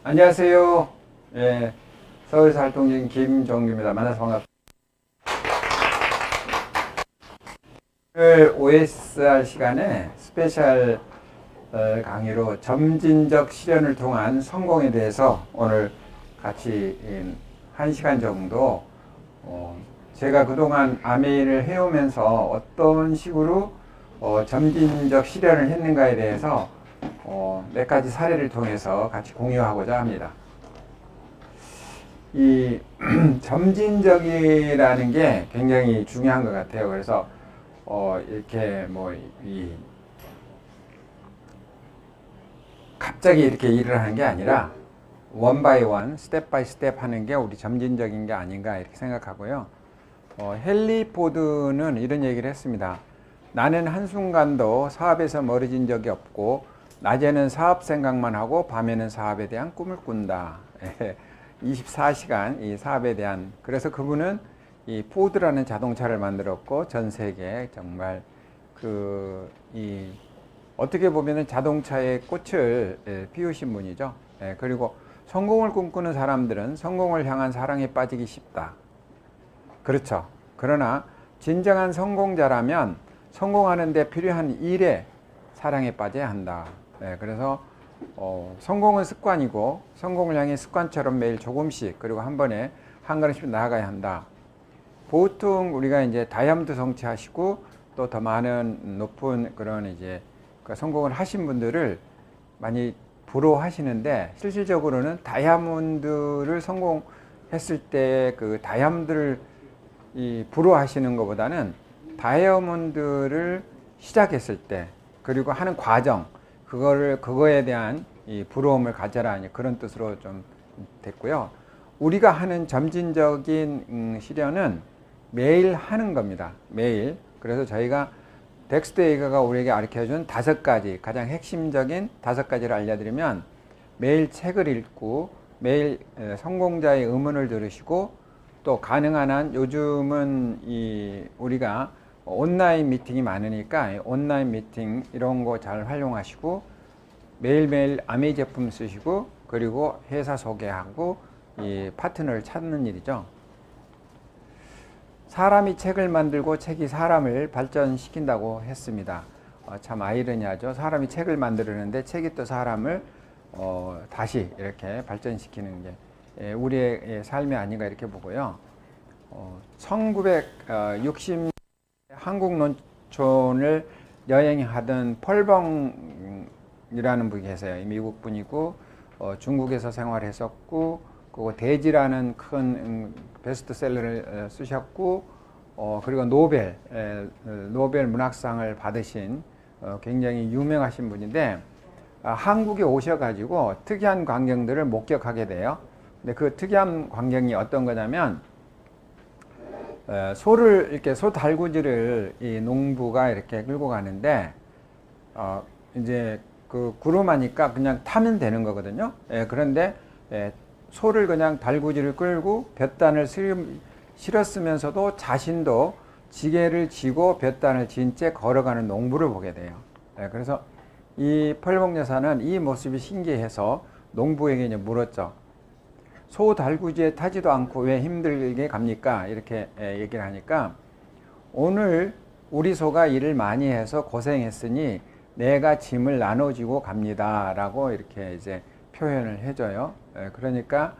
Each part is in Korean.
안녕하세요. 예, 서울에서 활동 중인 김종규입니다. 만나서 반갑습니다. 오늘 OSR 시간에 스페셜 강의로 점진적 실현을 통한 성공에 대해서 오늘 같이 1시간 정도 제가 그동안 아메이를 해오면서 어떤 식으로 점진적 실현을 했는가에 대해서 몇 가지 사례를 통해서 같이 공유하고자 합니다. 이 점진적이라는 게 굉장히 중요한 것 같아요. 그래서 이렇게 갑자기 이렇게 일을 하는 게 아니라 원 바이 원, 스텝 바이 스텝 하는 게 우리 점진적인 게 아닌가 이렇게 생각하고요. 헨리 포드는 이런 얘기를 했습니다. 나는 한순간도 사업에서 멀어진 적이 없고 낮에는 사업 생각만 하고 밤에는 사업에 대한 꿈을 꾼다. 24시간 이 사업에 대한. 그래서 그분은 이 포드라는 자동차를 만들었고 전 세계에 정말 어떻게 보면은 자동차의 꽃을 피우신 분이죠. 그리고 성공을 꿈꾸는 사람들은 성공을 향한 사랑에 빠지기 쉽다. 그렇죠. 그러나 진정한 성공자라면 성공하는 데 필요한 일에 사랑에 빠져야 한다. 그래서 성공은 습관이고 성공을 향해 습관처럼 매일 조금씩 그리고 한 번에 한 걸음씩 나아가야 한다. 보통 우리가 이제 다이아몬드 성취하시고 또 더 많은 높은 그런 이제 성공을 하신 분들을 많이 부러워하시는데 실질적으로는 다이아몬드를 성공했을 때 그 다이아몬드를 부러워하시는 것보다는 다이아몬드를 시작했을 때 그리고 하는 과정 그거에 대한 이 부러움을 가져라 그런 뜻으로 좀 됐고요. 우리가 하는 점진적인 실현은 매일 하는 겁니다. 매일. 그래서 저희가 덱스터 예이거가 우리에게 가르쳐준 5가지 가장 핵심적인 5가지를 알려드리면 매일 책을 읽고 매일 성공자의 음원을 들으시고 또 가능한 한 요즘은 우리가 온라인 미팅이 많으니까 온라인 미팅 이런 거 잘 활용하시고 매일매일 아메이 제품 쓰시고 그리고 회사 소개하고 이 파트너를 찾는 일이죠. 사람이 책을 만들고 책이 사람을 발전시킨다고 했습니다. 참 아이러니하죠. 사람이 책을 만들었는데 책이 또 사람을 다시 이렇게 발전시키는 게 우리의 삶이 아닌가 이렇게 보고요. 1960 한국 농촌을 여행하던 펄벙이라는 분이 계세요. 미국 분이고 중국에서 생활했었고 그리고 대지라는 큰 베스트셀러를 쓰셨고 그리고 노벨 문학상을 받으신 굉장히 유명하신 분인데 한국에 오셔가지고 특이한 광경들을 목격하게 돼요. 근데 그 특이한 광경이 어떤 거냐면 이렇게 소 달구지를 이 농부가 이렇게 끌고 가는데 이제 그 구름하니까 그냥 타면 되는 거거든요. 그런데 소를 그냥 달구지를 끌고 볕단을 실었으면서도 자신도 지게를 지고 볕단을 진 채 걸어가는 농부를 보게 돼요. 그래서 이 펄벙 여사는 이 모습이 신기해서 농부에게 이제 물었죠. 소 달구지에 타지도 않고 왜 힘들게 갑니까? 이렇게 얘기를 하니까 오늘 우리 소가 일을 많이 해서 고생했으니 내가 짐을 나눠주고 갑니다. 라고 이렇게 이제 표현을 해줘요. 그러니까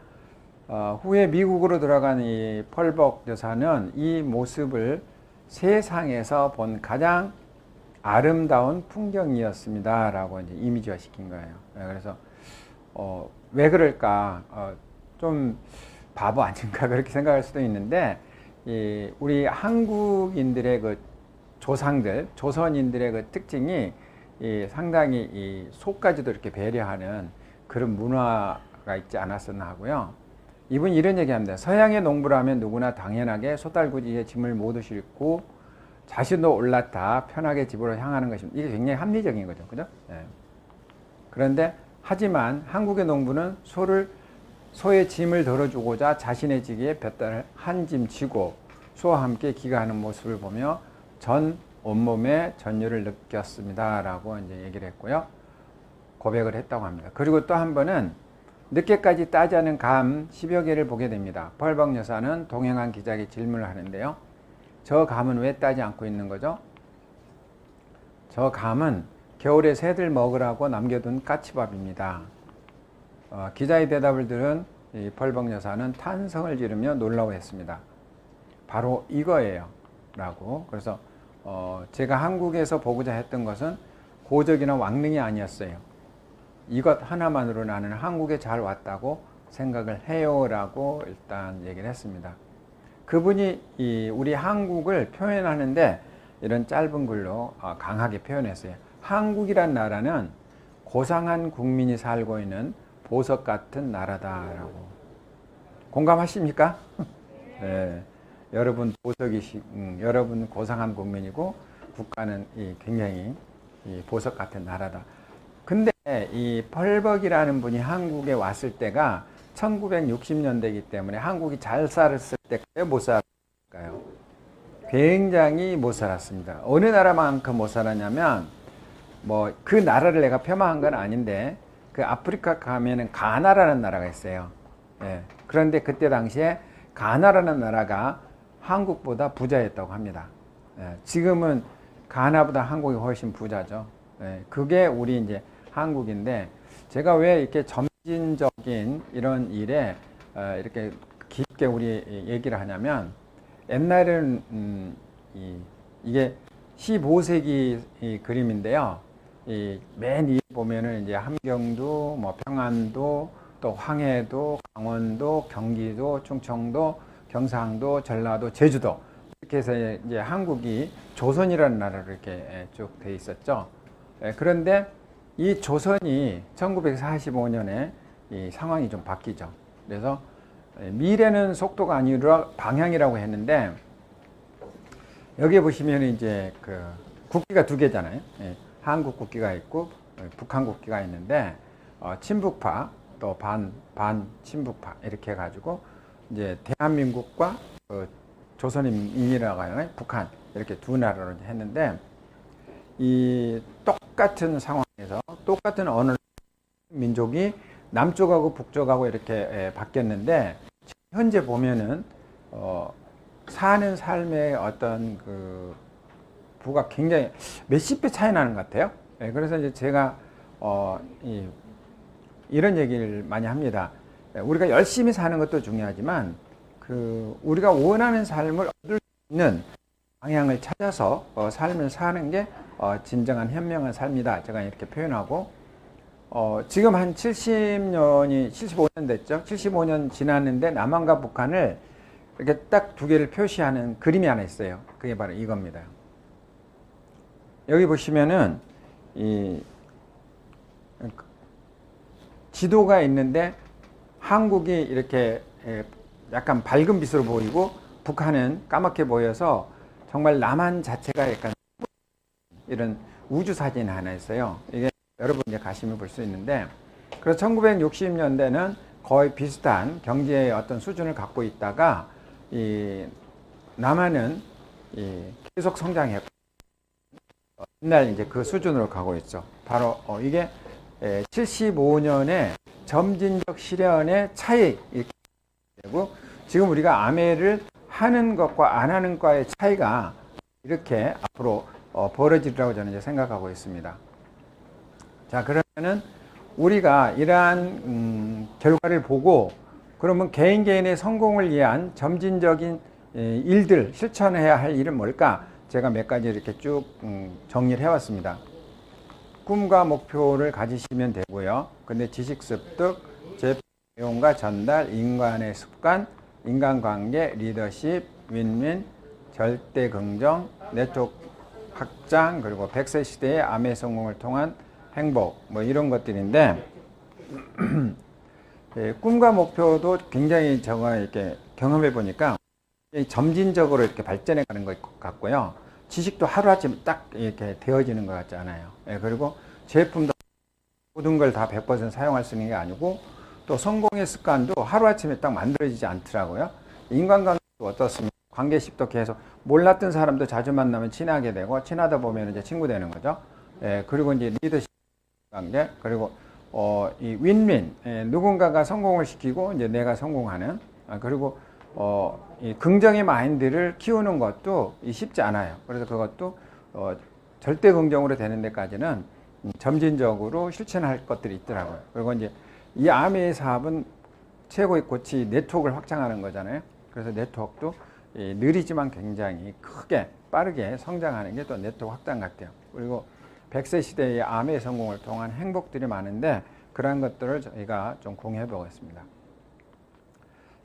후에 미국으로 들어간 이 펄벅 여사는 이 모습을 세상에서 본 가장 아름다운 풍경이었습니다. 라고 이제 이미지화 시킨 거예요. 그래서 왜 그럴까? 좀 바보 아닌가 그렇게 생각할 수도 있는데 우리 한국인들의 그 조선인들의 그 특징이 상당히 소까지도 이렇게 배려하는 그런 문화가 있지 않았었나 하고요. 이분이 이런 얘기합니다. 서양의 농부라면 누구나 당연하게 소달구지에 짐을 모두 싣고 자신도 올라타 편하게 집으로 향하는 것입니다. 이게 굉장히 합리적인 거죠. 그죠? 그런데 하지만 한국의 농부는 소의 짐을 덜어주고자 자신의 지기에 볕단을 한 짐 지고 소와 함께 기가하는 모습을 보며 전 온몸에 전율을 느꼈습니다. 라고 이제 얘기를 했고요. 고백을 했다고 합니다. 그리고 또 한 번은 늦게까지 따자는 감 10여 개를 보게 됩니다. 펄벅 여사는 동행한 기자에게 질문을 하는데요. 저 감은 왜 따지 않고 있는 거죠? 저 감은 겨울에 새들 먹으라고 남겨둔 까치밥입니다. 기자의 대답을 들은 이 펄벅 여사는 탄성을 지르며 놀라워했습니다. 바로 이거예요 라고. 그래서 제가 한국에서 보고자 했던 것은 고적이나 왕릉이 아니었어요. 이것 하나만으로 나는 한국에 잘 왔다고 생각을 해요 라고 일단 얘기를 했습니다. 그분이 우리 한국을 표현하는데 이런 짧은 글로 강하게 표현했어요. 한국이란 나라는 고상한 국민이 살고 있는 보석 같은 나라다라고. 공감하십니까? 네. 여러분 여러분 고상한 국민이고 국가는 굉장히 보석 같은 나라다. 근데 이 펄벅이라는 분이 한국에 왔을 때가 1960년대이기 때문에 한국이 잘 살았을 때 못 살았을까요? 굉장히 못 살았습니다. 어느 나라만큼 못 살았냐면 뭐 그 나라를 내가 폄하한 건 아닌데 그 아프리카 가면은 가나라는 나라가 있어요. 예. 그런데 그때 당시에 가나라는 나라가 한국보다 부자였다고 합니다. 예. 지금은 가나보다 한국이 훨씬 부자죠. 예. 그게 우리 이제 한국인데 제가 왜 이렇게 점진적인 이런 일에 이렇게 깊게 우리 얘기를 하냐면 옛날에는 이게 15세기 그림인데요. 맨 위에 보면은 이제 함경도, 뭐 평안도, 또 황해도, 강원도, 경기도, 충청도, 경상도, 전라도, 제주도 이렇게 해서 이제 한국이 조선이라는 나라로 이렇게 쭉 돼 있었죠. 그런데 이 조선이 1945년에 이 상황이 좀 바뀌죠. 그래서 미래는 속도가 아니라 방향이라고 했는데 여기 보시면 이제 그 국기가 두 개잖아요. 한국 국기가 있고 북한 국기가 있는데 친북파 또 반 친북파 이렇게 해가지고 이제 대한민국과 조선인민이라고 하는 북한 이렇게 두 나라로 했는데 이 똑같은 상황에서 똑같은 어느 민족이 남쪽하고 북쪽하고 이렇게 바뀌었는데 현재 보면은 사는 삶의 어떤 그 부가 굉장히 몇십 배 차이 나는 것 같아요. 그래서 이제 제가 이런 얘기를 많이 합니다. 우리가 열심히 사는 것도 중요하지만 그 우리가 원하는 삶을 얻을 수 있는 방향을 찾아서 삶을 사는 게 진정한 현명한 삶이다. 제가 이렇게 표현하고 지금 한 75년 됐죠. 75년 지났는데 남한과 북한을 이렇게 딱 두 개를 표시하는 그림이 하나 있어요. 그게 바로 이겁니다. 여기 보시면은 이 지도가 있는데 한국이 이렇게 약간 밝은 빛으로 보이고 북한은 까맣게 보여서 정말 남한 자체가 약간 이런 우주 사진 하나 있어요. 이게 여러분 이제 가시면 볼 수 있는데 그래서 1960년대는 거의 비슷한 경제의 어떤 수준을 갖고 있다가 이 남한은 계속 성장했고 옛날 이제 그 수준으로 가고 있죠. 바로 이게 75년의 점진적 실현의 차이 이렇게 되고 지금 우리가 아메를 하는 것과 안 하는 것의 차이가 이렇게 앞으로 벌어지리라고 저는 이제 생각하고 있습니다. 자, 그러면은 우리가 이러한 결과를 보고 그러면 개인의 성공을 위한 점진적인 일들 실천해야 할 일은 뭘까? 제가 몇 가지 이렇게 쭉 정리를 해왔습니다. 꿈과 목표를 가지시면 되고요. 근데 지식 습득, 제품 내용과 전달, 인간의 습관, 인간관계, 리더십, 윈윈, 절대 긍정, 내적 확장, 그리고 100세 시대의 암의 성공을 통한 행복, 뭐 이런 것들인데 꿈과 목표도 굉장히 제가 이렇게 경험해 보니까 점진적으로 이렇게 발전해 가는 것 같고요. 지식도 하루아침에 딱 이렇게 되어지는 것 같지 않아요. 그리고 제품도 모든 걸 다 100% 사용할 수 있는 게 아니고 또 성공의 습관도 하루아침에 딱 만들어지지 않더라고요. 인간관계도 어떻습니까? 관계십도 계속 몰랐던 사람도 자주 만나면 친하게 되고 친하다 보면 이제 친구 되는 거죠. 그리고 이제 리더십 관계 그리고 이 윈윈, 누군가가 성공을 시키고 이제 내가 성공하는, 그리고 이 긍정의 마인드를 키우는 것도 쉽지 않아요. 그래서 그것도 절대 긍정으로 되는 데까지는 점진적으로 실천할 것들이 있더라고요. 그리고 이제 이 아메이 사업은 최고의 꽃이 네트워크를 확장하는 거잖아요. 그래서 네트워크도 느리지만 굉장히 크게 빠르게 성장하는 게 또 네트워크 확장 같아요. 그리고 100세 시대의 아메이 성공을 통한 행복들이 많은데 그러한 것들을 저희가 좀 공유해 보겠습니다.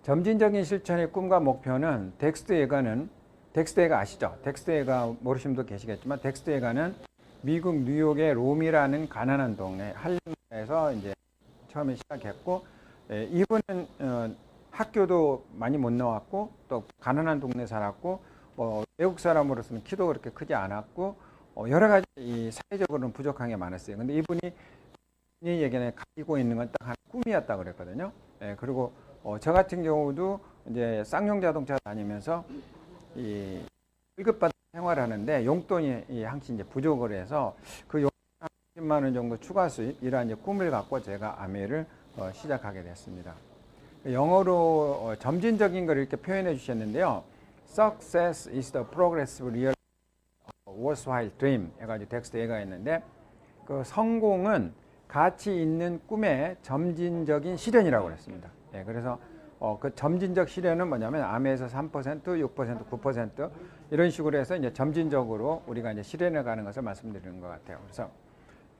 점진적인 실천의 꿈과 목표는 덱스트 예가 아시죠? 덱스트 예가 모르시는 분도 계시겠지만 덱스트 예가는 미국 뉴욕의 롬이라는 가난한 동네 할렘에서 이제 처음에 시작했고, 이분은 학교도 많이 못 나왔고 또 가난한 동네 살았고 외국 사람으로서는 키도 그렇게 크지 않았고 여러 가지 이 사회적으로는 부족한 게 많았어요. 근데 이분이 얘기는 가지고 있는 건 딱 한 꿈이었다고 그랬거든요. 그리고 저 같은 경우도 이제 쌍용 자동차 다니면서 이 월급받아 생활하는데 용돈이 항상 이제 부족을 해서 그 용돈 10만 원 정도 추가 수입 이런 이제 꿈을 갖고 제가 아메를 시작하게 됐습니다. 영어로 점진적인 걸 이렇게 표현해 주셨는데요. Success is the progressive real worthwhile dream 해가지고 텍스트 예가 있는데 그 성공은 가치 있는 꿈의 점진적인 실현이라고 그랬습니다. 그래서 그 점진적 실현은 뭐냐면 아메에서 3%, 6%, 9% 이런 식으로 해서 이제 점진적으로 우리가 이제 실현해 가는 것을 말씀드리는 것 같아요. 그래서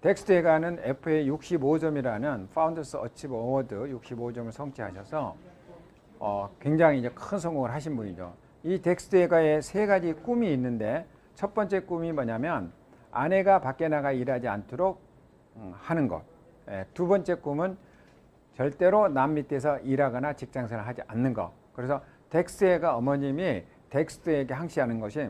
텍스트 예가는 FA 65점이라는 파운더스 어치브 어워드 65점을 성취하셔서 굉장히 이제 큰 성공을 하신 분이죠. 이 텍스트 예가에 세 가지 꿈이 있는데 첫 번째 꿈이 뭐냐면 아내가 밖에 나가 일하지 않도록 하는 것. 두 번째 꿈은 절대로 남 밑에서 일하거나 직장생활을 하지 않는 것. 그래서 텍스트 예가 어머님이 텍스트에게 항시하는 것이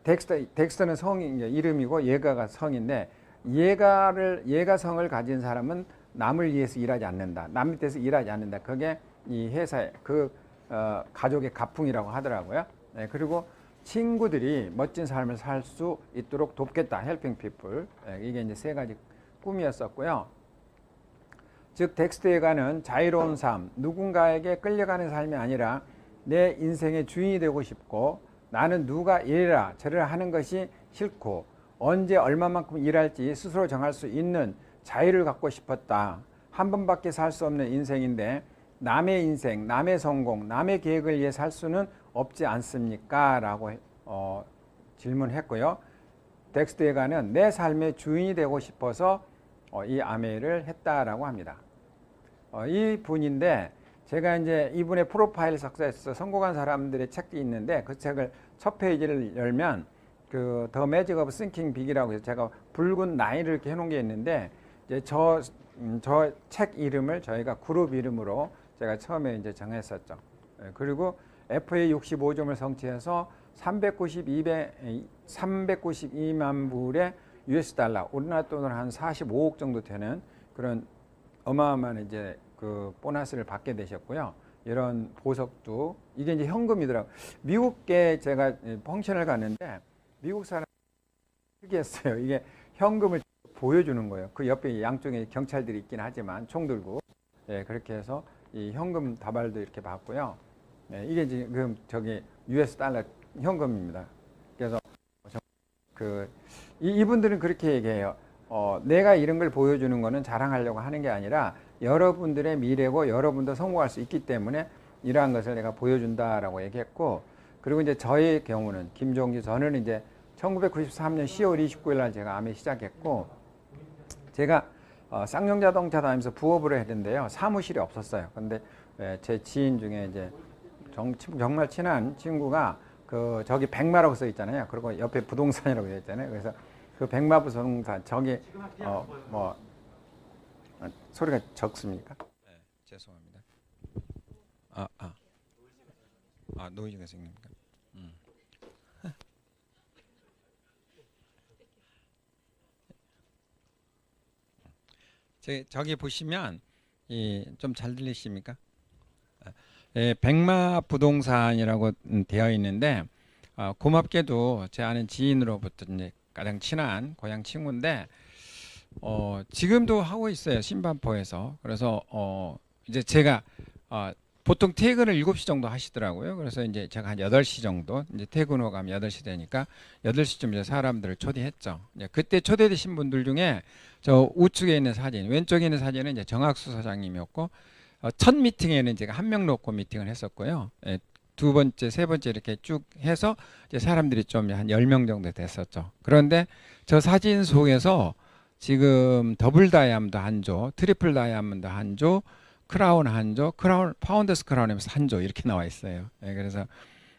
텍스트는 성이 이름이고 예가가 성인데 예가성을 가진 사람은 남을 위해서 일하지 않는다. 남 밑에서 일하지 않는다. 그게 이 회사의 가족의 가풍이라고 하더라고요. 그리고 친구들이 멋진 삶을 살 수 있도록 돕겠다. helping people. 이게 이제 세 가지 꿈이었었고요. 즉 텍스트 예가는 자유로운 삶, 누군가에게 끌려가는 삶이 아니라 내 인생의 주인이 되고 싶고 나는 누가 이래라 저래라 하는 것이 싫고 언제 얼마만큼 일할지 스스로 정할 수 있는 자유를 갖고 싶었다. 한 번밖에 살 수 없는 인생인데 남의 인생, 남의 성공, 남의 계획을 위해 살 수는 없지 않습니까? 라고 질문했고요. 텍스트 예가는 내 삶의 주인이 되고 싶어서 이 아메를 했다라고 합니다. 이 분인데 제가 이제 이분의 프로파일 석사에서 성공한 사람들의 책이 있는데 그 책을 첫 페이지를 열면 그 The Magic of Thinking Big이라고 해서 제가 붉은 나이를 이렇게 해놓은 게 있는데 이제 저 책 이름을 저희가 그룹 이름으로 제가 처음에 이제 정했었죠. 그리고 FA 65점을 성취해서 392만 불의 US 달러, 우리나라 돈으로 한 45억 정도 되는 그런 어마어마한 이제 그 보너스를 받게 되셨고요. 이런 보석도 이게 이제 현금이더라고요. 미국에 제가 펑션을 갔는데 미국 사람 특이했어요. 이게 현금을 보여주는 거예요. 그 옆에 양쪽에 경찰들이 있긴 하지만 총 들고 그렇게 해서 이 현금 다발도 이렇게 받고요. 이게 지금 저기 US 달러 현금입니다. 그래서 이분들은 그렇게 얘기해요. 내가 이런 걸 보여주는 거는 자랑하려고 하는 게 아니라 여러분들의 미래고 여러분도 성공할 수 있기 때문에 이러한 것을 내가 보여준다라고 얘기했고, 그리고 이제 저의 경우는 김종기 저는 이제 1993년 10월 29일 날 제가 암에 시작했고, 제가 쌍용 자동차 다니면서 부업을 했는데요. 사무실이 없었어요. 근데 제 지인 중에 이제 정말 친한 친구가 그 저기 백마라고 써 있잖아요. 그리고 옆에 부동산이라고 되어 있잖아요. 그래서 그 백마 부동산 저기 뭐 소리가 적습니까? 네, 죄송합니다. 노이즈가 생깁니까? 저기 보시면 좀 잘 들리십니까? 백마 부동산이라고 되어 있는데 고맙게도 제 아는 지인으로부터 이제 가장 친한 고향 친구인데 지금도 하고 있어요. 신반포에서. 그래서 이제 제가 보통 퇴근을 7시 정도 하시더라고요. 그래서 이제 제가 한 8시 정도 이제 퇴근 후가 가면 8시 되니까 8시쯤 이제 사람들을 초대했죠. 이제 그때 초대되신 분들 중에 저 우측에 있는 사진, 왼쪽에 있는 사진은 이제 정학수 사장님이었고 첫 미팅에는 제가 한 명 놓고 미팅을 했었고요. 예, 두 번째, 세 번째 이렇게 쭉 해서 이제 사람들이 좀 한 10명 정도 됐었죠. 그런데 저 사진 속에서 지금 더블 다이아몬드 한 조, 트리플 다이아몬드 한 조, 크라운 한 조, 크라운 파운더스 크라운에서 한 조 이렇게 나와 있어요. 예, 그래서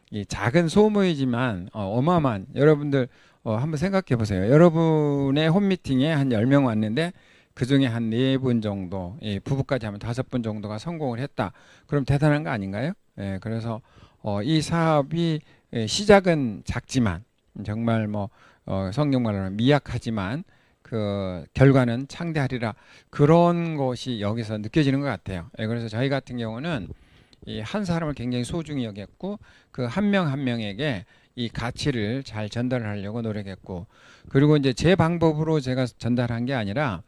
이 작은 소모이지만 어마어마한 여러분들 한번 생각해 보세요. 여러분의 홈미팅에 한 10명 왔는데 그 중에 한 4분 정도, 예, 부부까지 하면 5분 정도가 성공을 했다. 그럼 대단한 거 아닌가요? 예, 그래서 이 사업이 시작은 작지만 정말 뭐 성경말로는 미약하지만 그 결과는 창대하리라 그런 것이 여기서 느껴지는 것 같아요. 예, 그래서 저희 같은 경우는 이 한 사람을 굉장히 소중히 여겼고 그 한 명 한 명에게 이 가치를 잘 전달하려고 노력했고 그리고 이제 제 방법으로 제가 전달한 게 아니라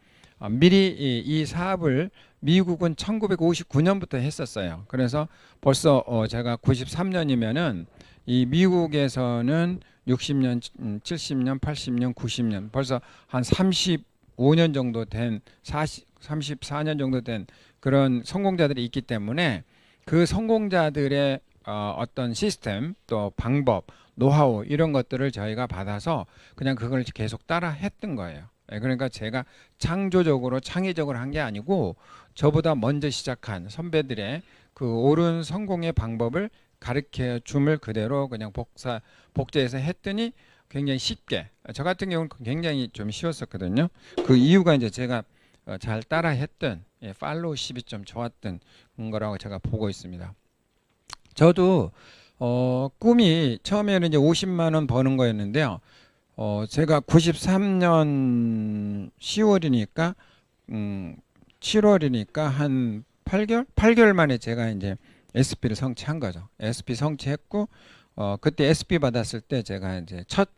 미리 이 사업을 미국은 1959년부터 했었어요. 그래서 벌써 제가 93년이면은 이 미국에서는 60년, 70년, 80년, 90년 벌써 한 35년 정도 된 34년 정도 된 그런 성공자들이 있기 때문에 그 성공자들의 어떤 시스템 또 방법 노하우 이런 것들을 저희가 받아서 그냥 그걸 계속 따라 했던 거예요. 그러니까 제가 창조적으로 창의적으로 한 게 아니고 저보다 먼저 시작한 선배들의 그 옳은 성공의 방법을 가르쳐 줌을 그대로 그냥 복제해서 했더니 굉장히 쉽게 저 같은 경우는 굉장히 좀 쉬웠었거든요. 그 이유가 이제 제가 잘 따라 했던 팔로우십이 좀 좋았던 거라고 제가 보고 있습니다. 저도 꿈이 처음에는 이제 50만 원 버는 거였는데요. 제가 93년 10월이니까 7월이니까 한 8개월? 8개월 만에 제가 이제 SP를 성취한 거죠. SP 성취했고 그때 SP 받았을 때 제가 이제 첫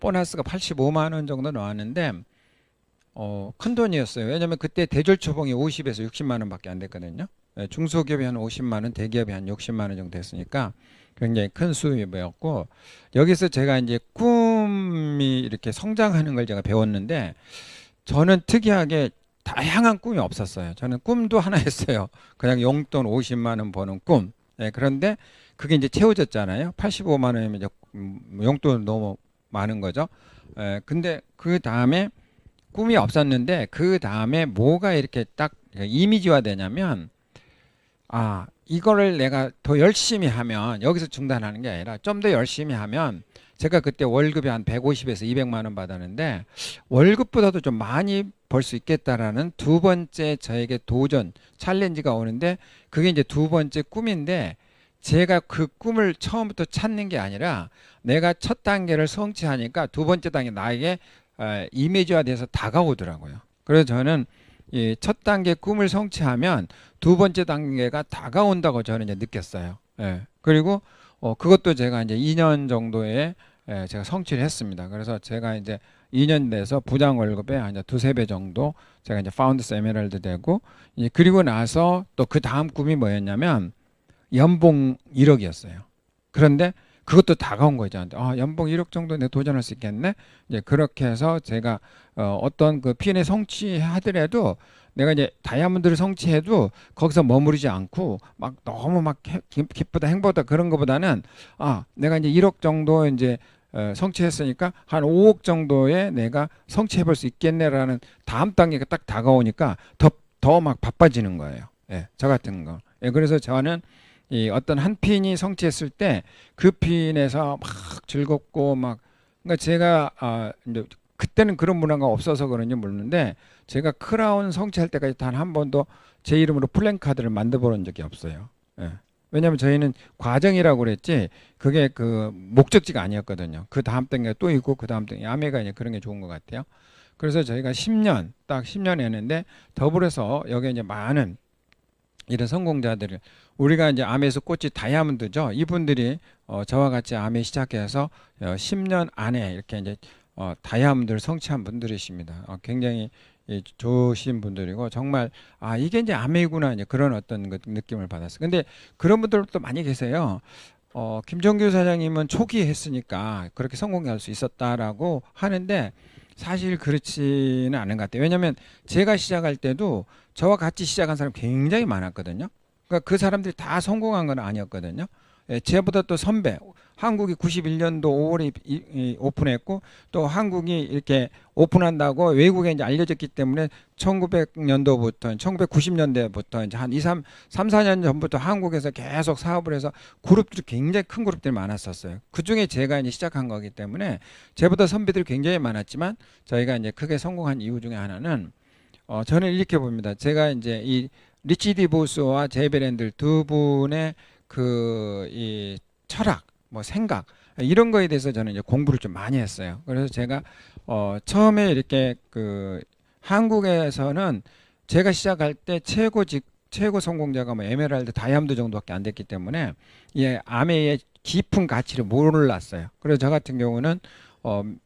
보너스가 85만 원 정도 나왔는데 큰 돈이었어요. 왜냐면 그때 대졸 초봉이 50에서 60만 원밖에 안 됐거든요. 중소기업이 한 50만 원, 대기업이 한 60만 원 정도 됐으니까 굉장히 큰 수입이었고 여기서 제가 이제 꿈이 이렇게 성장하는 걸 제가 배웠는데 저는 특이하게 다양한 꿈이 없었어요. 저는 꿈도 하나 했어요. 그냥 용돈 50만 원 버는 꿈. 그런데 그게 이제 채워졌잖아요. 85만 원이면 이제 용돈 너무 많은 거죠. 근데 그 다음에 꿈이 없었는데 그 다음에 뭐가 이렇게 딱 이미지화 되냐면 이거를 내가 더 열심히 하면 여기서 중단하는 게 아니라 좀 더 열심히 하면 제가 그때 월급이 한 150에서 200만 원 받았는데 월급보다도 좀 많이 벌 수 있겠다라는 두 번째 저에게 도전 챌린지가 오는데 그게 이제 두 번째 꿈인데 제가 그 꿈을 처음부터 찾는 게 아니라 내가 첫 단계를 성취하니까 두 번째 단계 나에게 이미지화 돼서 다가오더라고요. 그래서 저는 이 첫 단계 꿈을 성취하면 두 번째 단계가 다가온다고 저는 이제 느꼈어요. 그리고 그것도 제가 이제 2년 정도에 제가 성취를 했습니다. 그래서 제가 이제 2년 돼서 부장 월급에 한 두세 배 정도 제가 이제 파운드스 에메랄드 되고 이제 그리고 나서 또 그 다음 꿈이 뭐였냐면 연봉 1억이었어요. 그런데 그것도 다가온 거죠. 연봉 1억 정도 내가 도전할 수 있겠네. 이제 그렇게 해서 제가 어떤 그 P&L 성취하더라도 내가 이제 다이아몬드를 성취해도 거기서 머무르지 않고 막 너무 막 기쁘다 행복하다 그런 것보다는 내가 이제 1억 정도 이제 성취했으니까 한 5억 정도에 내가 성취해 볼 수 있겠네라는 다음 단계가 딱 다가오니까 더 막 바빠지는 거예요. 저 같은 거. 그래서 저는 이 어떤 한 핀이 성취했을 때 그 핀에서 막 즐겁고 막 그러니까 제가 이제 그때는 그런 문화가 없어서 그런지 모르는데 제가 크라운 성취할 때까지 단 한 번도 제 이름으로 플랜카드를 만들어 본 적이 없어요. 왜냐하면 저희는 과정이라고 그랬지 그게 그 목적지가 아니었거든요. 그 다음 단계가 또 있고 그 다음 단계 아메가 이제 그런 게 좋은 것 같아요. 그래서 저희가 10년 딱 10년 했는데 더불어서 여기 이제 많은 이런 성공자들을 우리가 이제 암에서 꽃이 다이아몬드죠. 이분들이 저와 같이 암에 시작해서 10년 안에 이렇게 이제 다이아몬드를 성취한 분들이십니다. 굉장히 좋으신 분들이고 정말 이게 이제 아메이구나 이제 그런 어떤 느낌을 받았어요. 근데 그런 분들도 많이 계세요. 김정규 사장님은 초기에 했으니까 그렇게 성공할 수 있었다라고 하는데 사실 그렇지는 않은 것 같아요. 왜냐하면 제가 시작할 때도 저와 같이 시작한 사람 굉장히 많았거든요. 그러니까 그 사람들이 다 성공한 건 아니었거든요. 제보다 또 선배, 한국이 91년도 5월에 오픈했고 또 한국이 이렇게 오픈한다고 외국에 이제 알려졌기 때문에 1900년도부터 1990년대부터 이제 한 3, 4년 전부터 한국에서 계속 사업을 해서 그룹들이 굉장히 큰 그룹들이 많았었어요. 그 중에 제가 이제 시작한 거기 때문에 제보다 선배들이 굉장히 많았지만 저희가 이제 크게 성공한 이유 중에 하나는 저는 이렇게 봅니다. 제가 이제 이 리치 디보스와 제베랜들 두 분의 이 철학, 뭐 생각 이런 거에 대해서 저는 이제 공부를 좀 많이 했어요. 그래서 제가 처음에 이렇게 한국에서는 제가 시작할 때 최고 성공자가 뭐 에메랄드, 다이아몬드 정도밖에 안 됐기 때문에 아메의 깊은 가치를 몰랐어요. 그래서 저 같은 경우는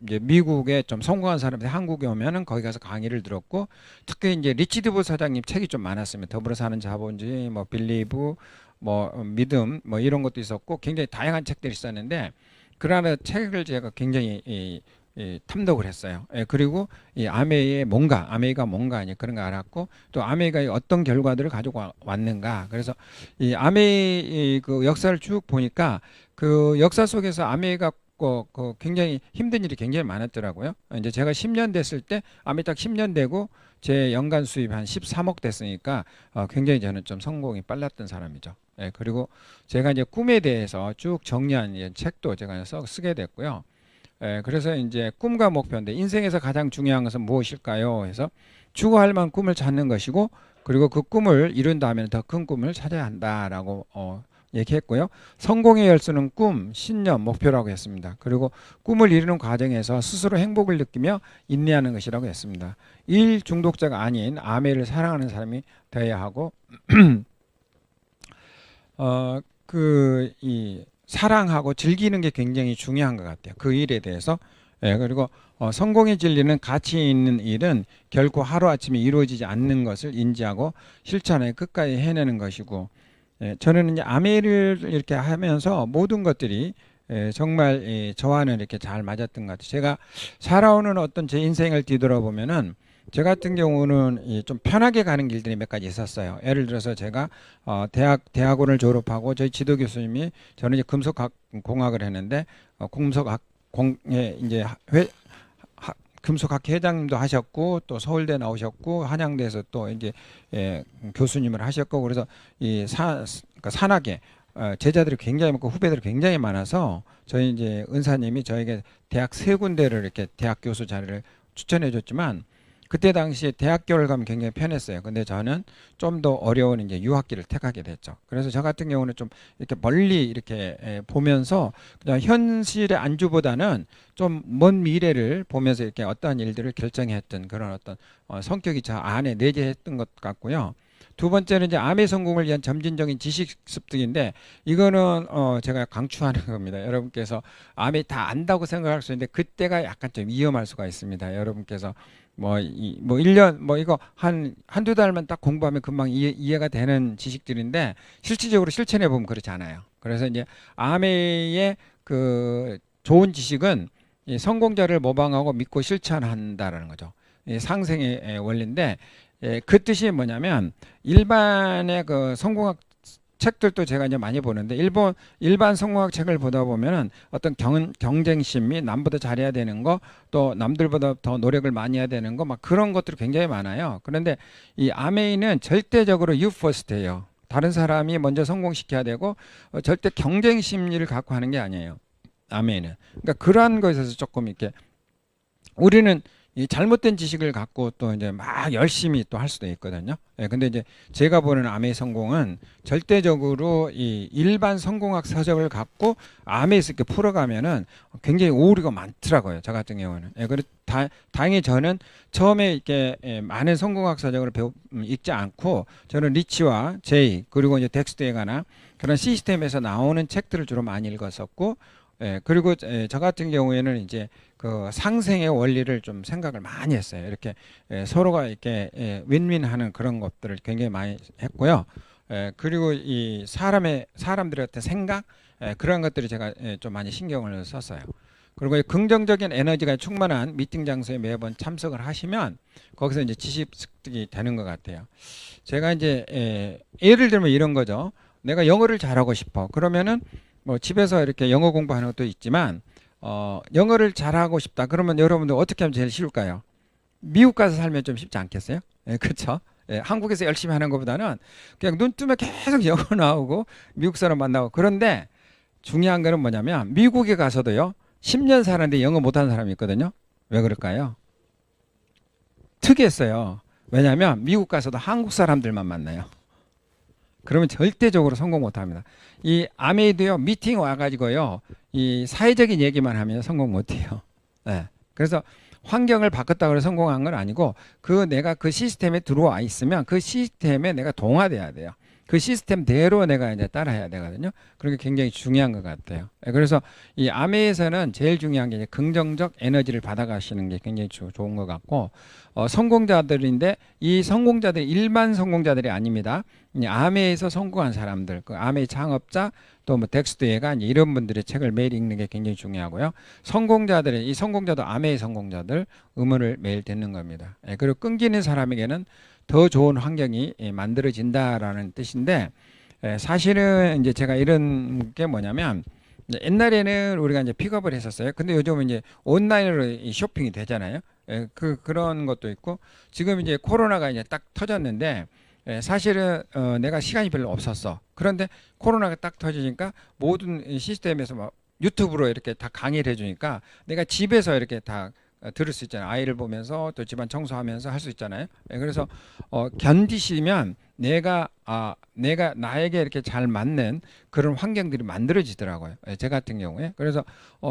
이제 미국에 좀 성공한 사람들이 한국에 오면은 거기 가서 강의를 들었고 특히 이제 리치 디보스 사장님 책이 좀 많았습니다. 더불어 사는 자본주의, 뭐 빌리브, 뭐 믿음, 뭐 이런 것도 있었고 굉장히 다양한 책들이 있었는데 그러나 책을 제가 굉장히 탐독을 했어요. 그리고 이 아메이가 뭔가 아니 그런 거 알았고 또 아메이가 어떤 결과들을 가지고 왔는가. 그래서 이 아메이 그 역사를 쭉 보니까 그 역사 속에서 아메이가 굉장히 힘든 일이 굉장히 많았더라고요. 이제 제가 10년 됐을 때 아메이 딱 10년 되고 제 연간 수입 한 13억 됐으니까 굉장히 저는 좀 성공이 빨랐던 사람이죠. 그리고 제가 이제 꿈에 대해서 쭉 정리한 책도 제가 쓰게 됐고요. 그래서 이제 꿈과 목표인데 인생에서 가장 중요한 것은 무엇일까요? 해서 추구할 만한 꿈을 찾는 것이고 그리고 그 꿈을 이룬 다음에는 더 큰 꿈을 찾아야 한다라고 얘기했고요. 성공의 열쇠는 꿈, 신념, 목표라고 했습니다. 그리고 꿈을 이루는 과정에서 스스로 행복을 느끼며 인내하는 것이라고 했습니다. 일 중독자가 아닌 아메를 사랑하는 사람이 되어야 하고 이 사랑하고 즐기는 게 굉장히 중요한 것 같아요. 그 일에 대해서. 그리고 성공의 진리는 가치 있는 일은 결코 하루아침에 이루어지지 않는 것을 인지하고 실천에 끝까지 해내는 것이고 저는 이제 아메를 이렇게 하면서 모든 것들이 정말 저와는 이렇게 잘 맞았던 것 같아요. 제가 살아오는 어떤 제 인생을 뒤돌아보면은 저 같은 경우는 좀 편하게 가는 길들이 몇 가지 있었어요. 예를 들어서 제가 대학원을 졸업하고 저희 지도 교수님이 저는 이제 금속공학을 했는데 금속학 공예 이제 금속학회 회장님도 하셨고 또 서울대 나오셨고 한양대에서 또 이제 교수님을 하셨고 그래서 그러니까 산학에 제자들이 굉장히 많고 후배들이 굉장히 많아서 저희 이제 은사님이 저에게 대학 세 군데를 이렇게 대학 교수 자리를 추천해 줬지만 그때 당시에 대학교를 가면 굉장히 편했어요. 근데 저는 좀 더 어려운 이제 유학기를 택하게 됐죠. 그래서 저 같은 경우는 좀 이렇게 멀리 이렇게 보면서 그냥 현실의 안주보다는 좀 먼 미래를 보면서 이렇게 어떠한 일들을 결정했던 그런 어떤 성격이 저 안에 내재했던 것 같고요. 두 번째는 이제 암의 성공을 위한 점진적인 지식 습득인데 이거는 제가 강추하는 겁니다. 여러분께서 암이 다 안다고 생각할 수 있는데 그때가 약간 좀 위험할 수가 있습니다. 여러분께서 뭐 1년 뭐 이거 한두 달만 딱 공부하면 금방 이해가 되는 지식들인데 실질적으로 실천해 보면 그렇지 않아요. 그래서 이제 아메의 그 좋은 지식은 이 성공자를 모방하고 믿고 실천한다라는 거죠. 이 상생의 원리인데 그 뜻이 뭐냐면 일반의 그 성공학 책들도 제가 이제 많이 보는데 일반 성공학 책을 보다 보면은 어떤 경쟁심 및 남보다 잘해야 되는 거 또 남들보다 더 노력을 많이 해야 되는 거 막 그런 것들이 굉장히 많아요. 그런데 이 아메이는 절대적으로 you first예요. 다른 사람이 먼저 성공시켜야 되고 절대 경쟁 심리를 갖고 하는 게 아니에요. 아메이는. 그러니까 그러한 것에 서 조금 이렇게 우리는 이 잘못된 지식을 갖고 또 이제 막 열심히 또 할 수도 있거든요. 근데 이제 제가 보는 암의 성공은 절대적으로 이 일반 성공학 서적을 갖고 암에서 이렇게 풀어가면은 굉장히 오류가 많더라고요. 저 같은 경우는. 그리고 다행히 저는 처음에 이렇게 많은 성공학 서적을 읽지 않고 저는 리치와 제이 그리고 이제 덱스터에 관한 그런 시스템에서 나오는 책들을 주로 많이 읽었었고 그리고 저 같은 경우에는 이제 그 상생의 원리를 좀 생각을 많이 했어요. 이렇게 서로가 이렇게 윈윈하는 그런 것들을 굉장히 많이 했고요. 그리고 이 사람들의 어떤 생각 그런 것들이 제가 좀 많이 신경을 썼어요. 그리고 긍정적인 에너지가 충만한 미팅 장소에 매번 참석을 하시면 거기서 이제 지식 습득이 되는 것 같아요. 제가 이제 예를 들면 이런 거죠. 내가 영어를 잘하고 싶어. 그러면은 뭐 집에서 이렇게 영어 공부하는 것도 있지만 영어를 잘하고 싶다. 그러면 여러분들 어떻게 하면 제일 쉬울까요? 미국 가서 살면 좀 쉽지 않겠어요? 그렇죠? 한국에서 열심히 하는 것보다는 그냥 눈 뜨면 계속 영어 나오고 미국 사람 만나고. 그런데 중요한 거는 뭐냐면 미국에 가서도요 10년 살았는데 영어 못하는 사람이 있거든요. 왜 그럴까요? 특이했어요. 왜냐하면 미국 가서도 한국 사람들만 만나요. 그러면 절대적으로 성공 못합니다. 이 아메이도요 미팅 와가지고요 이 사회적인 얘기만 하면 성공 못해요. 네. 그래서 환경을 바꿨다고 해서 성공한 건 아니고 내가 그 시스템에 들어와 있으면 그 시스템에 내가 동화돼야 돼요. 그 시스템대로 내가 이제 따라해야 되거든요. 그게 굉장히 중요한 것 같아요. 그래서 이 아메에서는 제일 중요한 게 이제 긍정적 에너지를 받아가시는 게 굉장히 좋은 것 같고 성공자들인데 이 성공자들이 일반 성공자들이 아닙니다. 아메에서 성공한 사람들, 그 아메 창업자 또 뭐 덱스터예가 이런 분들의 책을 매일 읽는 게 굉장히 중요하고요. 이 성공자도 아메의 성공자들 음원을 매일 듣는 겁니다. 그리고 끊기는 사람에게는 더 좋은 환경이 만들어진다라는 뜻인데 사실은 이제 제가 이런 게 뭐냐면 옛날에는 우리가 이제 픽업을 했었어요. 근데 요즘은 이제 온라인으로 쇼핑이 되잖아요. 그런 것도 있고 지금 이제 코로나가 이제 딱 터졌는데 사실은 내가 시간이 별로 없었어. 그런데 코로나가 딱 터지니까 모든 시스템에서 막 유튜브로 이렇게 다 강의를 해주니까 내가 집에서 이렇게 다 들을 수 있잖아요. 아이를 보면서 또 집안 청소하면서 할 수 있잖아요. 그래서 견디시면 내가 나에게 이렇게 잘 맞는 그런 환경들이 만들어지더라고요. 제 같은 경우에. 그래서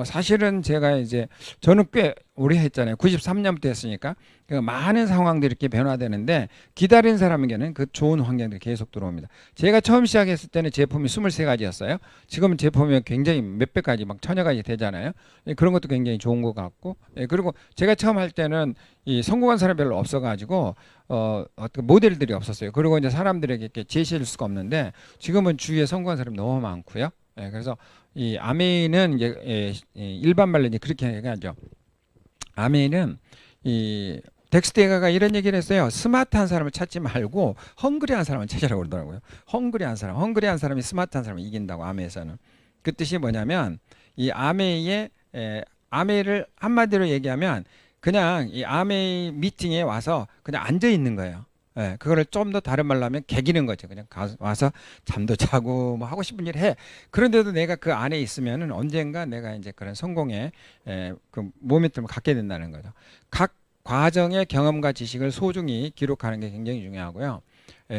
사실은 제가 이제 저는 꽤 오래 했잖아요. 93년부터 했으니까 많은 상황들이 이렇게 변화되는데 기다린 사람에게는 그 좋은 환경들이 계속 들어옵니다. 제가 처음 시작했을 때는 제품이 23가지였어요. 지금은 제품이 굉장히 몇백 가지 막 천여 가지 되잖아요. 그런 것도 굉장히 좋은 것 같고 그리고 제가 처음 할 때는 이 성공한 사람이 별로 없어가지고 어떤 모델들이 없었어요. 그리고 이제 사람들에게 이렇게 제시할 수가 없는데 지금은 주위에 성공한 사람이 너무 많고요. 그래서 이 아메이는 이제 일반 말로 이제 그렇게 얘기하죠. 아메이는 이 덱스테가가 이런 얘기를 했어요. 스마트한 사람을 찾지 말고 헝그리한 사람을 찾으라고 그러더라고요. 헝그리한 사람이 스마트한 사람을 이긴다고 아메에서는. 그 뜻이 뭐냐면 이 아메이를 한마디로 얘기하면 그냥 이 아메이 미팅에 와서 그냥 앉아 있는 거예요. 그거를 좀 더 다른 말로 하면 개기는 거죠. 그냥 와서 잠도 자고 뭐 하고 싶은 일 해. 그런데도 내가 그 안에 있으면은 언젠가 내가 이제 그런 성공의 그 모멘텀을 갖게 된다는 거죠. 각 과정의 경험과 지식을 소중히 기록하는 게 굉장히 중요하고요.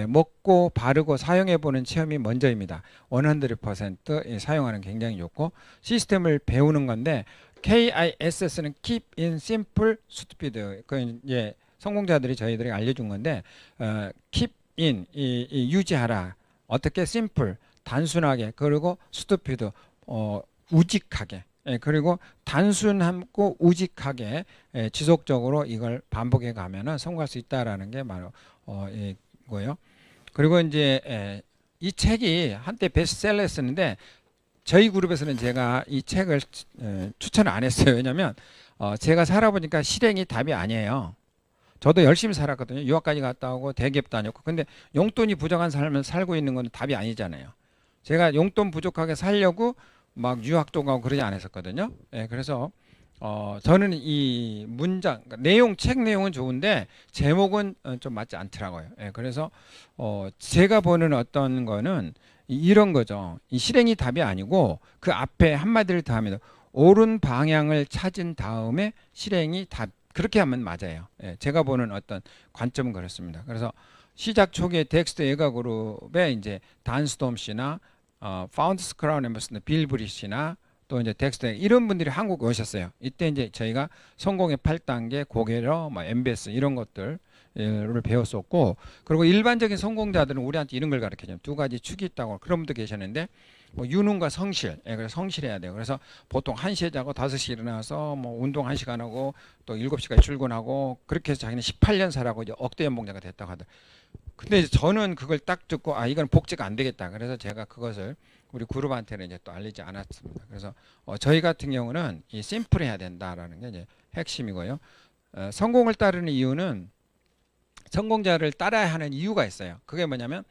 먹고 바르고 사용해 보는 체험이 먼저입니다. 100% 사용하는 게 굉장히 좋고 시스템을 배우는 건데 KISS는 Keep in Simple Stupid. 그 이제 성공자들이 저희들이 알려준 건데 Keep in 유지하라. 어떻게 simple 단순하게 그리고 stupid 우직하게 그리고 단순하고 우직하게 지속적으로 이걸 반복해 가면은 성공할 수 있다라는 게 바로 이거예요. 그리고 이제 이 책이 한때 베스트셀러였었는데 저희 그룹에서는 제가 이 책을 추천을 안 했어요. 왜냐하면 제가 살아보니까 실행이 답이 아니에요. 저도 열심히 살았거든요. 유학까지 갔다 오고 대기업 다녔고. 근데 용돈이 부족한 삶을 살고 있는 건 답이 아니잖아요. 제가 용돈 부족하게 살려고 막 유학도 가고 그러지 않았었거든요. 그래서 저는 이 문장 책 내용은 좋은데 제목은 좀 맞지 않더라고요. 그래서 제가 보는 어떤 거는 이런 거죠. 이 실행이 답이 아니고 그 앞에 한마디를 더 하면 옳은 방향을 찾은 다음에 실행이 답. 그렇게 하면 맞아요. 제가 보는 어떤 관점은 그렇습니다. 그래서 시작 초기에 덱스터 예가 그룹에 이제 단 스톰 씨나 파운드스 크라운 엠버스나 빌 브리시나 또 이제 덱스터 이런 분들이 한국에 오셨어요. 이때 이제 저희가 성공의 8단계, 고개러, MBS 이런 것들을 배웠었고, 그리고 일반적인 성공자들은 우리한테 이런 걸 가르쳐줘요. 두 가지 축이 있다고 그런 분도 계셨는데 뭐 유능과 성실, 그래서 성실해야 돼요. 그래서 보통 1시에 자고 5시에 일어나서 뭐 운동 1시간 하고 또 7시까지 출근하고 그렇게 해서 자기는 18년 살아고 이제 억대 연봉자가 됐다고 하더라고요. 근데 이제 저는 그걸 딱 듣고 아 이건 복지가 안 되겠다. 그래서 제가 그것을 우리 그룹한테는 이제 또 알리지 않았습니다. 그래서 저희 같은 경우는 이 심플해야 된다라는 게 이제 핵심이고요. 성공을 따르는 이유는 성공자를 따라야 하는 이유가 있어요. 그게 뭐냐면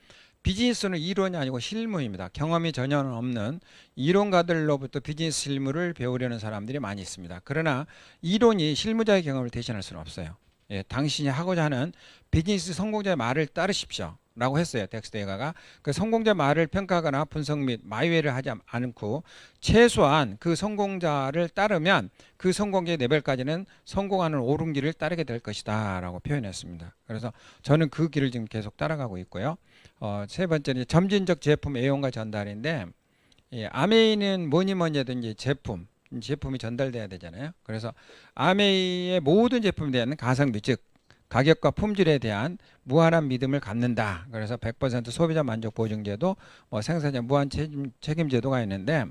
비즈니스는 이론이 아니고 실무입니다. 경험이 전혀 없는 이론가들로부터 비즈니스 실무를 배우려는 사람들이 많이 있습니다. 그러나 이론이 실무자의 경험을 대신할 수는 없어요. 예, 당신이 하고자 하는 비즈니스 성공자의 말을 따르십시오. 라고 했어요. 덱스터 예가가. 그 성공자 말을 평가하거나 분석 및 마이웨이를 하지 않고 최소한 그 성공자를 따르면 그 성공자의 레벨까지는 성공하는 옳은 길을 따르게 될 것이다 라고 표현했습니다. 그래서 저는 그 길을 지금 계속 따라가고 있고요. 세 번째는 점진적 제품 애용과 전달인데 예, 아메이는 뭐니 해도 이제 제품이 전달돼야 되잖아요. 그래서 아메이의 모든 제품에 대한 가성비 즉 가격과 품질에 대한 무한한 믿음을 갖는다. 그래서 100% 소비자 만족 보증제도, 뭐 생산자 무한 책임제도가 있는데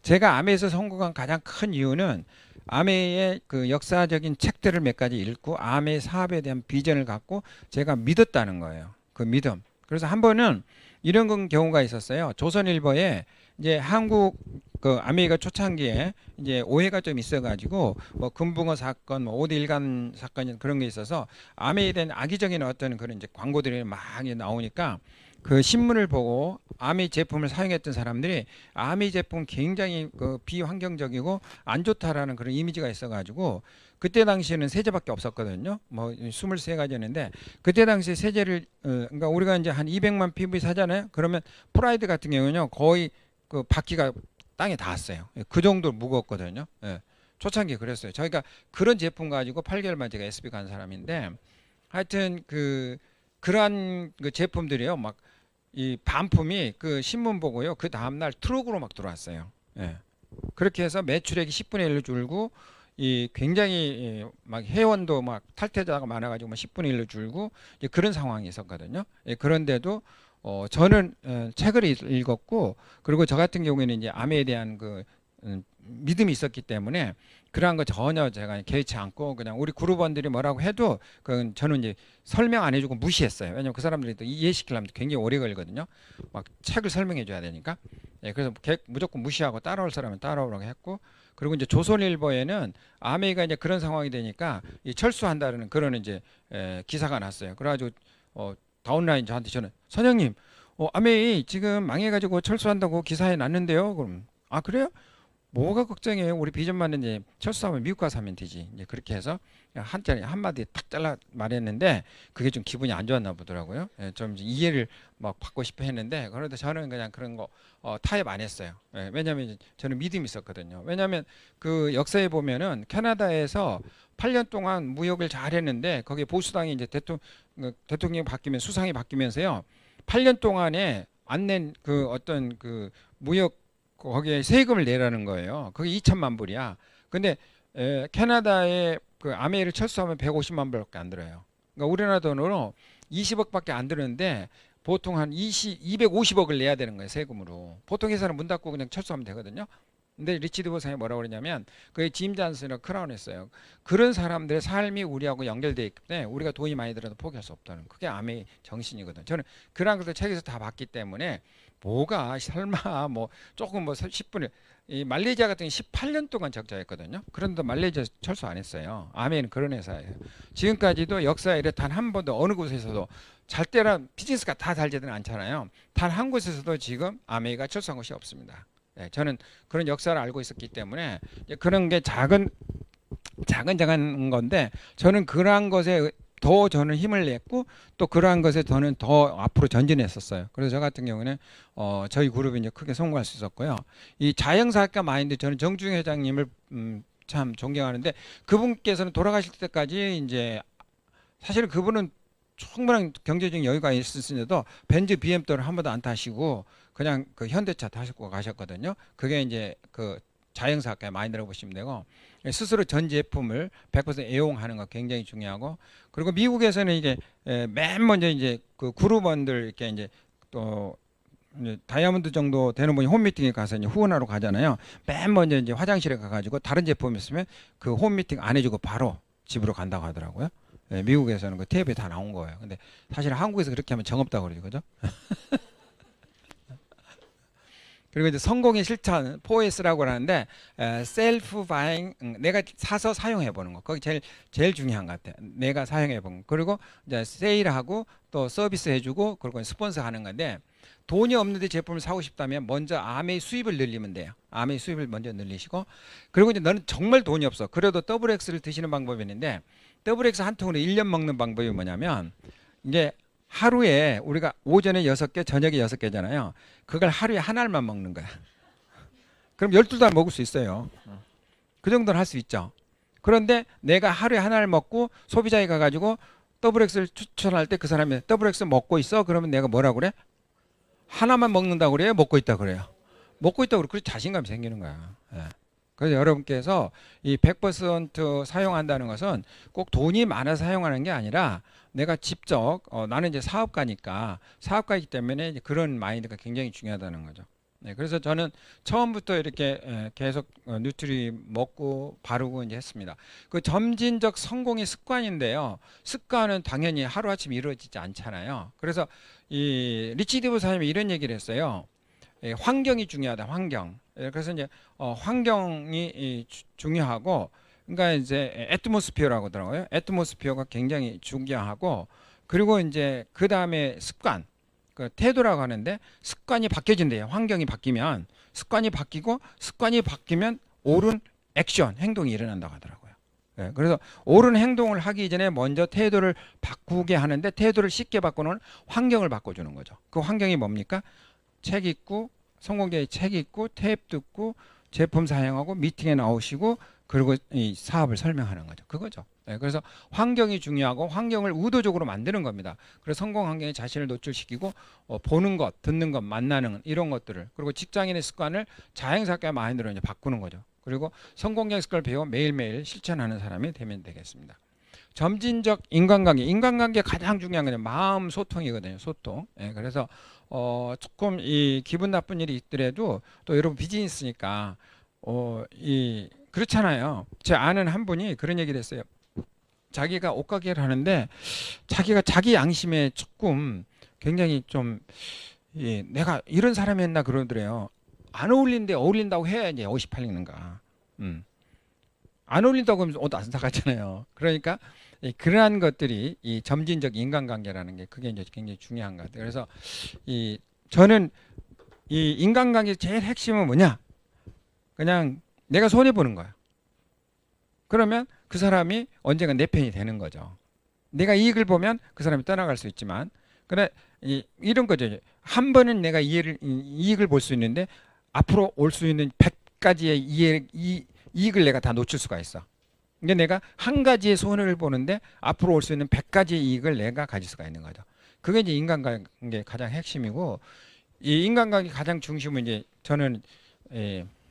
제가 아메이에서 성공한 가장 큰 이유는 아메이의 그 역사적인 책들을 몇 가지 읽고 아메이 사업에 대한 비전을 갖고 제가 믿었다는 거예요. 그 믿음. 그래서 한 번은 이런 경우가 있었어요. 조선일보에 이제 한국 그 아메리카 초창기에 이제 오해가 좀 있어가지고 뭐 금붕어 사건, 뭐 5대 일간 사건 그런 게 있어서 아메에 대한 악의적인 어떤 그런 이제 광고들이 막 나오니까 그 신문을 보고 아메 제품을 사용했던 사람들이 아메 제품 굉장히 그 비환경적이고 안 좋다라는 그런 이미지가 있어가지고 그때 당시에는 세제밖에 없었거든요. 뭐 23가지였는데 그때 당시에 세제를 그러니까 우리가 이제 한 200만 PV 사잖아요. 그러면 프라이드 같은 경우는요 거의 그 바퀴가 땅에 닿았어요. 그 정도로 무거웠거든요. 예. 초창기에 그랬어요. 저희가 그런 제품 가지고 8개월만 제가 SB 간 사람인데 하여튼 그러한 그 제품들이요. 막 이 반품이 그 신문 보고요. 그 다음날 트럭으로 막 들어왔어요. 예. 그렇게 해서 매출액이 10분의 1로 줄고 이 굉장히 막 회원도 막 탈퇴자가 많아가지고 막 10분의 1로 줄고 이제 그런 상황이 있었거든요. 예. 그런데도 저는 책을 읽었고 그리고 저 같은 경우에는 이제 암에 대한 그 믿음이 있었기 때문에 그러한 거 전혀 제가 개의치 않고 그냥 우리 그룹원들이 뭐라고 해도 그건 저는 이제 설명 안 해주고 무시했어요. 왜냐면 그 사람들이 또 이해시키려면 굉장히 오래 걸리거든요. 막 책을 설명해 줘야 되니까. 예, 그래서 무조건 무시하고 따라올 사람은 따라오라고 했고 그리고 이제 조선일보에는 아메이가 이제 그런 상황이 되니까 이 철수한다는 그런 이제 기사가 났어요. 그래가지고 다운라인 저한테 저는 선생님 아메이 지금 망해가지고 철수한다고 기사에 났는데요. 그럼 아 그래요? 뭐가 걱정해요? 우리 비전만 이제 철수하면 미국 가서 하면 되지. 이제 그렇게 해서 한마디 탁 잘라 말했는데 그게 좀 기분이 안 좋았나 보더라고요. 예, 좀 이해를 막 받고 싶어 했는데 그런데 저는 그냥 그런 거 타협 안 했어요. 예, 왜냐하면 저는 믿음이 있었거든요. 왜냐하면 그 역사에 보면은 캐나다에서 8년 동안 무역을 잘 했는데 거기에 보수당이 이제 대통령이 바뀌면 수상이 바뀌면서요. 8년 동안에 안 낸 그 어떤 그 무역 거기에 세금을 내라는 거예요. 그게 2천만 불이야. 근데 캐나다에 그 아메이를 철수하면 150만 불밖에 안 들어요. 그러니까 우리나라 돈으로 20억밖에 안 드는데 보통 한 250억을 내야 되는 거예요, 세금으로. 보통 회사는 문 닫고 그냥 철수하면 되거든요. 근데 리치드 보상이 뭐라고 그러냐면 그게 짐 잔슨이라고 크라운 했어요. 그런 사람들의 삶이 우리하고 연결되어 있기 때문에 우리가 돈이 많이 들어도 포기할 수 없다는 그게 아메이 정신이거든. 저는 그런 것들 책에서 다 봤기 때문에 뭐가 설마 뭐 조금 뭐 10분에 이 말레이시아 같은 게 18년 동안 적자였거든요. 그런데 말레이시아 철수 안 했어요. 아메이는 그런 회사예요. 지금까지도 역사에 단 한 번도 어느 곳에서도 잘 때라 비즈니스가 다 잘 되지는 않잖아요. 단 한 곳에서도 지금 아메이가 철수한 곳이 없습니다. 네, 저는 그런 역사를 알고 있었기 때문에 그런 게 작은 건데 저는 그러한 것에 더 저는 힘을 냈고 또 그러한 것에 저는 더 앞으로 전진했었어요. 그래서 저 같은 경우는 저희 그룹이 이제 크게 성공할 수 있었고요. 이 자영사학과 마인드 저는 정중 회장님을 참 존경하는데 그분께서는 돌아가실 때까지 이제 사실 그분은 충분한 경제적인 여유가 있었는데도 벤츠 BMW를 한 번도 안 타시고 그냥 그 현대차 타시고 가셨거든요. 그게 이제 그 자영사학과의 마인드라고 보시면 되고 스스로 전 제품을 100% 애용하는 거 굉장히 중요하고 그리고 미국에서는 이제 맨 먼저 이제 그 그룹원들 이렇게 이제 또 이제 다이아몬드 정도 되는 분이 홈미팅에 가서 이제 후원하러 가잖아요. 맨 먼저 이제 화장실에 가가지고 다른 제품 있으면 그 홈미팅 안 해주고 바로 집으로 간다고 하더라고요. 예, 미국에서는 그 탭에 다 나온 거예요. 근데 사실 한국에서 그렇게 하면 정없다고 그러죠, 그죠? 그리고 이제 성공의 실천 4S라고 하는데 셀프 바잉 내가 사서 사용해 보는 거 거기 제일 중요한 것 같아요. 내가 사용해 보는 거. 그리고 이제 세일하고 또 서비스 해주고 그리고 스폰서 하는 건데 돈이 없는데 제품을 사고 싶다면 먼저 아메이 수입을 늘리면 돼요. 아메이 수입을 먼저 늘리시고 그리고 이제 너는 정말 돈이 없어. 그래도 더블 X를 드시는 방법이 있는데 더블 X 한 통으로 1년 먹는 방법이 뭐냐면 이제 하루에 우리가 오전에 6개, 저녁에 6개잖아요. 그걸 하루에 한 알만 먹는 거야. 그럼 12달 먹을 수 있어요. 그 정도는 할 수 있죠. 그런데 내가 하루에 한 알 먹고 소비자에 가가지고 더블 X를 추천할 때 그 사람이 더블 X 먹고 있어? 그러면 내가 뭐라고 그래? 하나만 먹는다고 그래요? 먹고 있다고 그래요? 먹고 있다고 그래. 그래서 자신감이 생기는 거야. 예. 그래서 여러분께서 이 100% 사용한다는 것은 꼭 돈이 많아서 사용하는 게 아니라 내가 직접 나는 이제 사업가이기 때문에 이제 그런 마인드가 굉장히 중요하다는 거죠. 네, 그래서 저는 처음부터 이렇게 계속 뉴트리 먹고 바르고 이제 했습니다. 그 점진적 성공의 습관인데요. 습관은 당연히 하루아침에 이루어지지 않잖아요. 그래서 이 리치디브 사님이 이런 얘기를 했어요. 예, 환경이 중요하다. 환경. 예, 그래서 이제 환경이 중요하고, 그러니까 이제 애트모스피어라고 하더라고요. 애트모스피어가 굉장히 중요하고, 그리고 이제 그 다음에 습관, 그 태도라고 하는데 습관이 바뀌어진대요. 환경이 바뀌면 습관이 바뀌고 습관이 바뀌면 옳은 액션, 행동이 일어난다고 하더라고요. 예, 그래서 옳은 행동을 하기 전에 먼저 태도를 바꾸게 하는데 태도를 쉽게 바꾸는 환경을 바꿔주는 거죠. 그 환경이 뭡니까? 책 읽고 성공자의 책 읽고 탭 듣고 제품 사용하고 미팅에 나오시고 그리고 이 사업을 설명하는 거죠. 그거죠. 네, 그래서 환경이 중요하고 환경을 의도적으로 만드는 겁니다. 그래서 성공 환경에 자신을 노출시키고 보는 것, 듣는 것, 만나는 이런 것들을 그리고 직장인의 습관을 자연스럽게 마인드로 이제 바꾸는 거죠. 그리고 성공적 습관을 배워 매일매일 실천하는 사람이 되면 되겠습니다. 점진적 인간관계 가장 중요한 건 마음 소통이거든요. 소통. 예, 그래서 조금 이 기분 나쁜 일이 있더라도 또 여러분 비즈니스니까 이 그렇잖아요. 제 아는 한 분이 그런 얘기를 했어요. 자기가 옷가게를 하는데 자기가 자기 양심에 조금 굉장히 좀 내가 이런 사람이었나 그러더래요. 안 어울리는데 어울린다고 해야 이제 옷이 팔리는가. 안 어울린다고 하면 옷 안 사갔잖아요. 그러니까 그러한 것들이 이 점진적 인간관계라는 게 그게 이제 굉장히 중요한 것 같아요. 그래서 저는 이 인간관계 제일 핵심은 뭐냐? 그냥 내가 손해 보는 거야. 그러면 그 사람이 언젠가 내 편이 되는 거죠. 내가 이익을 보면 그 사람이 떠나갈 수 있지만, 그래 이런 거죠. 한 번은 내가 이익을 볼 수 있는데 앞으로 올 수 있는 100가지의 이익을 내가 다 놓칠 수가 있어. 근데 내가 한 가지의 손해를 보는데 앞으로 올 수 있는 100가지의 이익을 내가 가질 수가 있는 거죠. 그게 이제 인간관계 가장 핵심이고, 이 인간관계 가장 중심은 이제 저는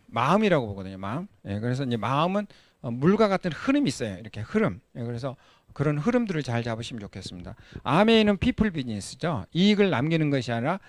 마음이라고 보거든요. 마음. 그래서 이제 마음은 물과 같은 흐름이 있어요. 이렇게 흐름. 그래서 그런 흐름들을 잘 잡으시면 좋겠습니다. 아메이는 피플 비즈니스죠. 이익을 남기는 것이 아니라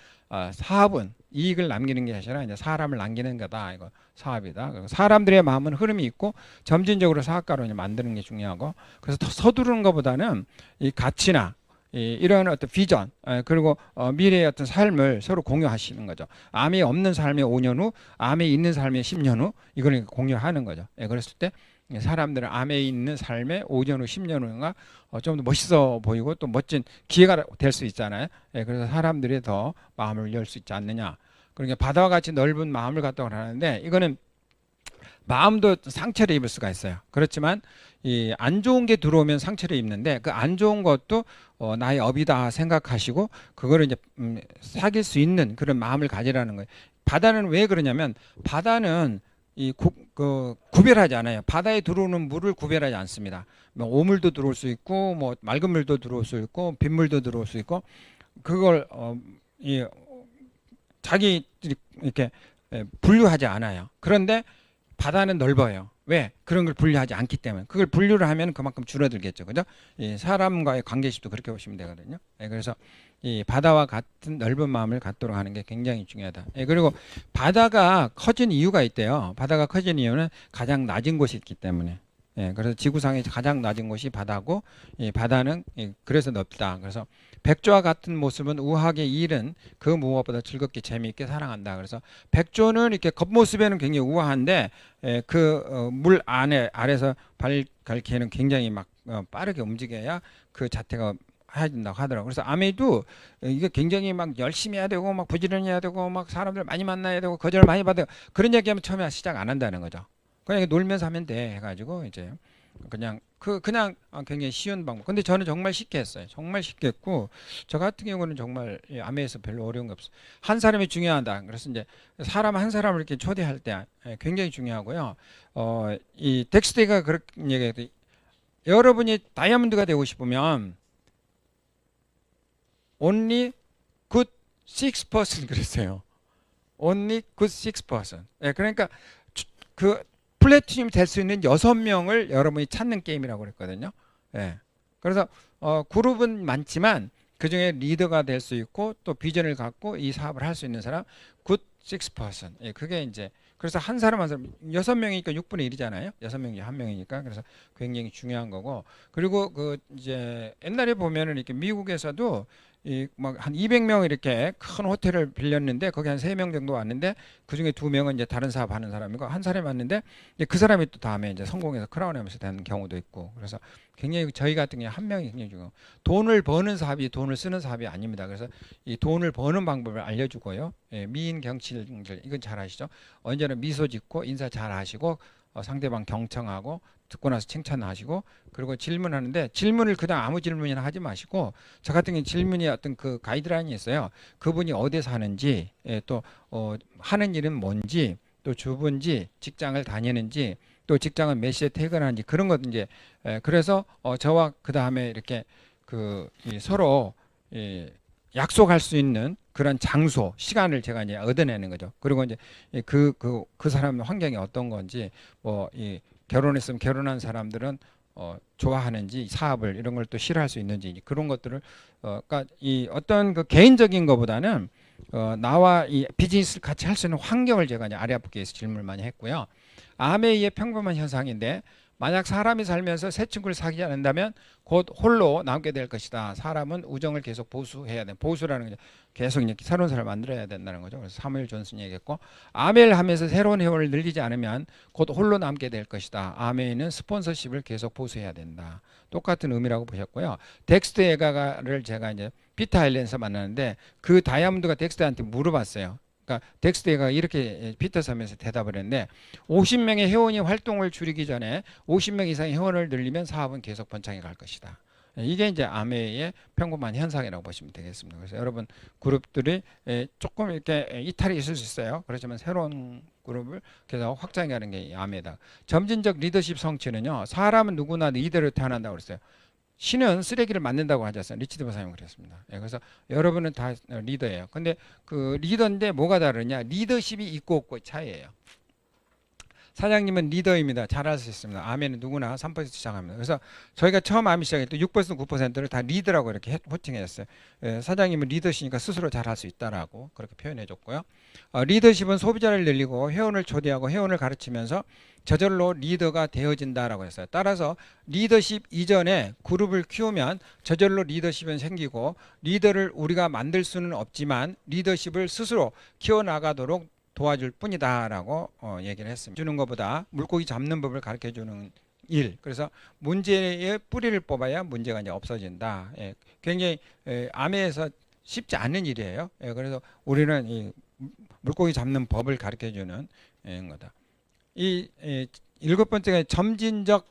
사업은 이익을 남기는 게 아니라 이제 사람을 남기는 거다. 이거 사업이다. 사람들의 마음은 흐름이 있고 점진적으로 사업가로 이제 만드는 게 중요하고, 그래서 서두르는 것보다는 이 가치나 이런 어떤 비전 그리고 미래의 어떤 삶을 서로 공유하시는 거죠. 암이 없는 삶의 5년 후, 암이 있는 삶의 10년 후 이걸 공유하는 거죠. 그랬을 때 사람들은 암에 있는 삶의 5년 후, 10년 후가 좀 더 멋있어 보이고 또 멋진 기회가 될 수 있잖아요. 그래서 사람들이 더 마음을 열 수 있지 않느냐. 그러니까 바다와 같이 넓은 마음을 갖다고 하는데, 이거는 마음도 상처를 입을 수가 있어요. 그렇지만 이 안 좋은 게 들어오면 상처를 입는데 그 안 좋은 것도 나의 업이다 생각하시고 그거를 이제 사귈 수 있는 그런 마음을 가지라는 거예요. 바다는 왜 그러냐면 바다는 구별하지 않아요. 바다에 들어오는 물을 구별하지 않습니다. 뭐 오물도 들어올 수 있고 뭐 맑은 물도 들어올 수 있고 빗물도 들어올 수 있고 그걸 자기들이 이렇게 분류하지 않아요. 그런데 바다는 넓어요. 왜? 그런 걸 분류하지 않기 때문에. 그걸 분류를 하면 그만큼 줄어들겠죠. 그죠? 이 사람과의 관계식도 그렇게 보시면 되거든요. 예, 그래서 이 바다와 같은 넓은 마음을 갖도록 하는 게 굉장히 중요하다. 예, 그리고 바다가 커진 이유가 있대요. 바다가 커진 이유는 가장 낮은 곳이 있기 때문에. 예, 그래서 지구상에 가장 낮은 곳이 바다고, 이 바다는 그래서 넓다. 그래서 백조와 같은 모습은 우아하게 일은 그 무엇보다 즐겁게 재미있게 사랑한다. 그래서 백조는 이렇게 겉모습에는 굉장히 우아한데 물 안에 아래서 발갈퀴에는 굉장히 막 빠르게 움직여야 그 자태가 해야 된다고 하더라고요. 그래서 아메도 이게 굉장히 막 열심히 해야 되고 막 부지런히 해야 되고 막 사람들 많이 만나야 되고 거절을 많이 받아요. 그런 얘기하면 처음에 시작 안 한다는 거죠. 그냥 놀면서 하면 돼 해가지고 이제 그냥 굉장히 쉬운 방법. 근데 저는 정말 쉽게 했어요. 정말 쉽게 했고 저 같은 경우는 정말 이 암에서 별로 어려운 게 없어요. 한 사람이 중요하다. 그래서 이제 사람 한 사람을 이렇게 초대할 때 굉장히 중요하고요. 이 덱스터가 그렇게 얘기해요. 여러분이 다이아몬드가 되고 싶으면 only good 6% 그랬어요. only good 6%. 예, 그러니까 그 플래티늄이 될 수 있는 6명을 여러분이 찾는 게임이라고 그랬거든요. 예. 그래서 그룹은 많지만 그 중에 리더가 될 수 있고 또 비전을 갖고 이 사업을 할 수 있는 사람 good 6%. 예, 그게 이제 그래서 한 사람 한 사람 6명이니까 6분의 1이잖아요. 6명 중에 1명이니까 그래서 굉장히 중요한 거고. 그리고 그 이제 옛날에 보면은 이렇게 미국에서도 이 막 한 200명 이렇게 큰 호텔을 빌렸는데 거기 한 3명 정도 왔는데 그중에 2명은 이제 다른 사업 하는 사람이고 한 사람이 왔는데 이제 그 사람이 또 다음에 이제 성공해서 크라운하면서 되는 경우도 있고. 그래서 굉장히 저희 같은 경우 한 명이 굉장히 중요해요. 돈을 버는 사업이 돈을 쓰는 사업이 아닙니다. 그래서 이 돈을 버는 방법을 알려주고요. 예, 미인 경칠들 이건 잘 아시죠? 언제나 미소 짓고 인사 잘 하시고 상대방 경청하고 듣고 나서 칭찬하시고 그리고 질문하는데 질문을 그냥 아무 질문이나 하지 마시고 저 같은 경우 질문이 어떤 그 가이드라인이 있어요. 그분이 어디 사는지 또 하는 일은 뭔지 또 주부인지 직장을 다니는지 또 직장은 몇 시에 퇴근하는지 그런 것 이제 그래서 저와 그 다음에 이렇게 서로 약속할 수 있는 그런 장소, 시간을 제가 이제 얻어내는 거죠. 그리고 이제 그 사람 환경이 어떤 건지 결혼했으면 결혼한 사람들은 좋아하는지 사업을 이런 걸 또 싫어할 수 있는지 그런 것들을 그러니까 이 어떤 그 개인적인 것보다는 나와 이 비즈니스를 같이 할 수 있는 환경을 제가 이제 아래아프게에서 질문을 많이 했고요. 아메이의 평범한 현상인데 만약 사람이 살면서 새 친구를 사귀지 않는다면 곧 홀로 남게 될 것이다. 사람은 우정을 계속 보수해야 돼. 보수라는 게 계속 이렇게 새로운 사람을 만들어야 된다는 거죠. 그래서 사무엘 존슨이 얘기했고 아멜 하면서 새로운 회원을 늘리지 않으면 곧 홀로 남게 될 것이다. 아메이는 스폰서십을 계속 보수해야 된다. 똑같은 의미라고 보셨고요. 덱스터 예가를 제가 이제 피터 아일랜드에서 만났는데 그 다이아몬드가 덱스터한테 물어봤어요. 그러니까 덱스터가 이렇게 피터 섬에서 대답을 했는데 50명의 회원이 활동을 줄이기 전에 50명 이상의 회원을 늘리면 사업은 계속 번창해 갈 것이다. 이게 이제 아메의 평범한 현상이라고 보시면 되겠습니다. 그래서 여러분 그룹들이 조금 이렇게 이탈이 있을 수 있어요. 그렇지만 새로운 그룹을 계속 확장하는 게 아메다. 점진적 리더십 성취는요. 사람은 누구나 리더로 태어난다고 그랬어요. 신은 쓰레기를 만든다고 하지 않습니까? 리치드 박사님 그랬습니다. 그래서 여러분은 다 리더예요. 근데 그 리더인데 뭐가 다르냐? 리더십이 있고 없고의 차이예요. 사장님은 리더입니다. 잘할 수 있습니다. 아멘은 누구나 3% 시작합니다. 그래서 저희가 처음 아멘 시작할 때 6% 9%를 다 리더라고 이렇게 호칭했어요. 사장님은 리더시니까 스스로 잘할 수 있다라고 그렇게 표현해줬고요. 리더십은 소비자를 늘리고 회원을 초대하고 회원을 가르치면서 저절로 리더가 되어진다라고 했어요. 따라서 리더십 이전에 그룹을 키우면 저절로 리더십은 생기고 리더를 우리가 만들 수는 없지만 리더십을 스스로 키워나가도록 도와줄 뿐이다라고 얘기를 했습니다. 주는 것보다 물고기 잡는 법을 가르쳐 주는 일. 그래서 문제의 뿌리를 뽑아야 문제가 이제 없어진다. 굉장히 암에서 쉽지 않은 일이에요. 그래서 우리는 이 물고기 잡는 법을 가르쳐 주는 거다. 이 7번째가 점진적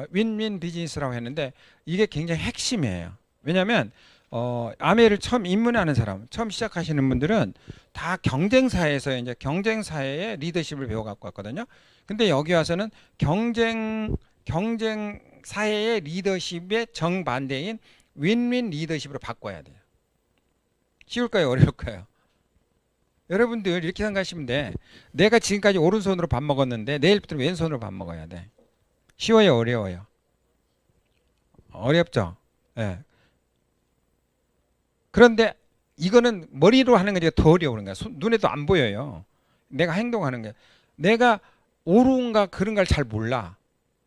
윈윈 비즈니스라고 했는데 이게 굉장히 핵심이에요. 왜냐하면 아메를 처음 입문하는 사람, 처음 시작하시는 분들은 다 경쟁사에서 이제 경쟁사의 리더십을 배워갖고 왔거든요. 근데 여기 와서는 경쟁사의 리더십의 정반대인 윈윈 리더십으로 바꿔야 돼요. 쉬울까요? 어려울까요? 여러분들 이렇게 생각하시면 돼. 내가 지금까지 오른손으로 밥 먹었는데 내일부터 왼손으로 밥 먹어야 돼. 쉬워요, 어려워요? 어렵죠. 예. 그런데 이거는 머리로 하는 게 더 어려운 거야. 눈에도 안 보여요. 내가 행동하는 게. 내가 옳은가 그런가를 잘 몰라.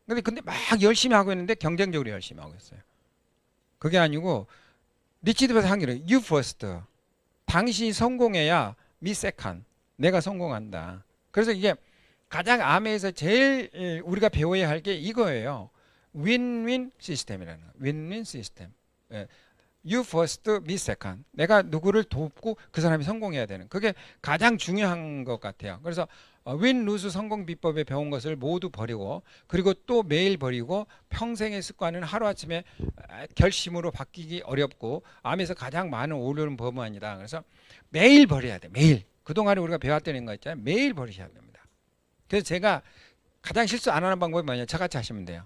근데 막 열심히 하고 있는데 경쟁적으로 열심히 하고 있어요. 그게 아니고 리치드버스 한 길은 you first. 당신이 성공해야 me second. 내가 성공한다. 그래서 이게 가장 암에서 제일 우리가 배워야 할 게 이거예요. 윈윈 시스템이라는 거. 윈윈 시스템. 예. You first, me second. 내가 누구를 돕고 그 사람이 성공해야 되는. 그게 가장 중요한 것 같아요. 그래서 윈 루스 성공 비법에 배운 것을 모두 버리고 그리고 또 매일 버리고 평생의 습관은 하루아침에 결심으로 바뀌기 어렵고 암에서 가장 많은 오류는 범원이다. 그래서 매일 버려야 돼. 매일. 그동안에 우리가 배웠던 거 있잖아요. 매일 버리셔야 됩니다. 그래서 제가 가장 실수 안 하는 방법이 뭐냐. 저같이 하시면 돼요.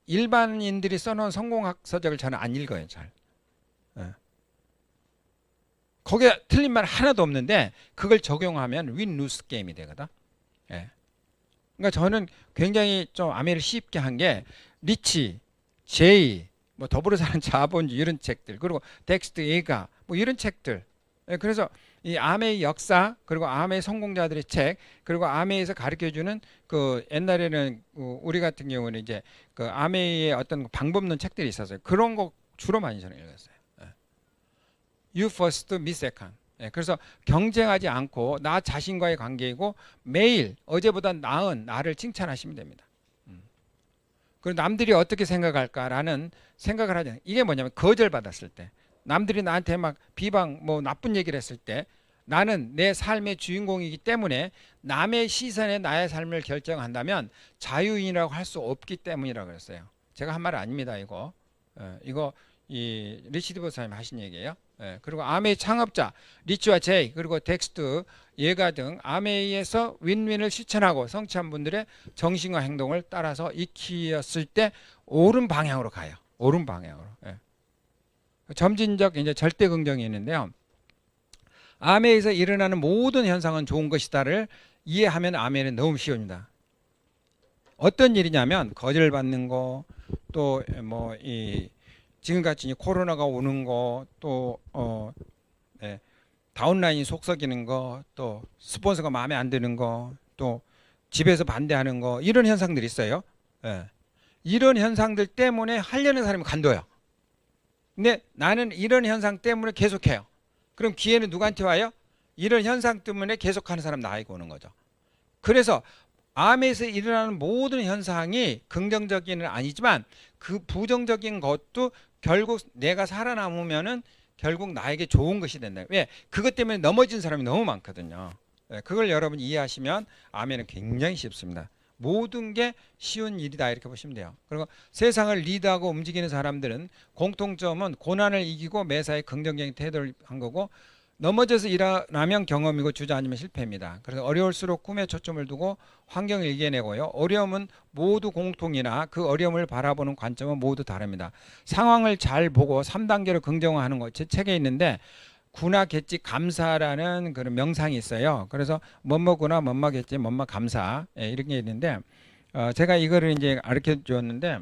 일반인들이 써놓은 성공학 서적을 저는 안 읽어요. 잘. 예. 거기에 틀린 말 하나도 없는데 그걸 적용하면 윈루스 게임이 되거든. 예. 그러니까 저는 굉장히 좀 아메를 쉽게 한 게 리치, 제이, 뭐 더불어 사는 자본주의 이런 책들 그리고 덱스트 예가 뭐 이런 책들. 예. 그래서 이 아메의 역사 그리고 아메의 성공자들의 책 그리고 아메에서 가르쳐주는 그 옛날에는 우리 같은 경우는 이제 그 아메의 어떤 방법론 책들이 있었어요. 그런 거 주로 많이 저는 읽었어요. You first, me second. 예, 그래서 경쟁하지 않고 나 자신과의 관계이고 매일 어제보다 나은 나를 칭찬하시면 됩니다. 그리고 남들이 어떻게 생각할까라는 생각을 하지 않아요. 이게 뭐냐면 거절받았을 때 남들이 나한테 막 비방 뭐 나쁜 얘기를 했을 때 나는 내 삶의 주인공이기 때문에 남의 시선에 나의 삶을 결정한다면 자유인이라고 할 수 없기 때문이라고 그랬어요. 제가 한 말 아닙니다. 이거 이거 이 리치드 버사님 하신 얘기예요. 그리고 아메이 창업자 리치와 제이 그리고 덱스트 예가 등 아메이에서 윈윈을 실천하고 성취한 분들의 정신과 행동을 따라서 익히었을 때 옳은 방향으로 가요. 옳은 방향으로. 점진적 이제 절대 긍정이 있는데요. 아메에서 일어나는 모든 현상은 좋은 것이다를 이해하면 아메는 너무 쉬웁니다. 어떤 일이냐면 거절받는 거, 또 뭐 이 지금같이 코로나가 오는 거, 또 다운라인이 속썩이는 거, 또 스폰서가 마음에 안 드는 거, 또 집에서 반대하는 거 이런 현상들이 있어요. 이런 현상들 때문에 하려는 사람이 간도요. 근데 나는 이런 현상 때문에 계속해요. 그럼 기회는 누구한테 와요? 이런 현상 때문에 계속하는 사람 나에게 오는 거죠. 그래서 암에서 일어나는 모든 현상이 긍정적인은 아니지만 그 부정적인 것도 결국 내가 살아남으면은 결국 나에게 좋은 것이 된다. 왜? 그것 때문에 넘어진 사람이 너무 많거든요. 그걸 여러분 이해하시면 아멘은 굉장히 쉽습니다. 모든 게 쉬운 일이다 이렇게 보시면 돼요. 그리고 세상을 리드하고 움직이는 사람들은 공통점은 고난을 이기고 매사에 긍정적인 태도를 한 거고 넘어져서 일어나면 경험이고 주저앉으면 실패입니다. 그래서 어려울수록 꿈에 초점을 두고 환경을 이겨내고요. 어려움은 모두 공통이나 그 어려움을 바라보는 관점은 모두 다릅니다. 상황을 잘 보고 3단계로 긍정화하는 것 제 책에 있는데 구나 겠지 감사라는 그런 명상이 있어요. 그래서 뭐뭐구나 뭐뭐 겠지 뭐뭐 감사 이런 게 있는데 제가 이거를 이제 가르쳐 주었는데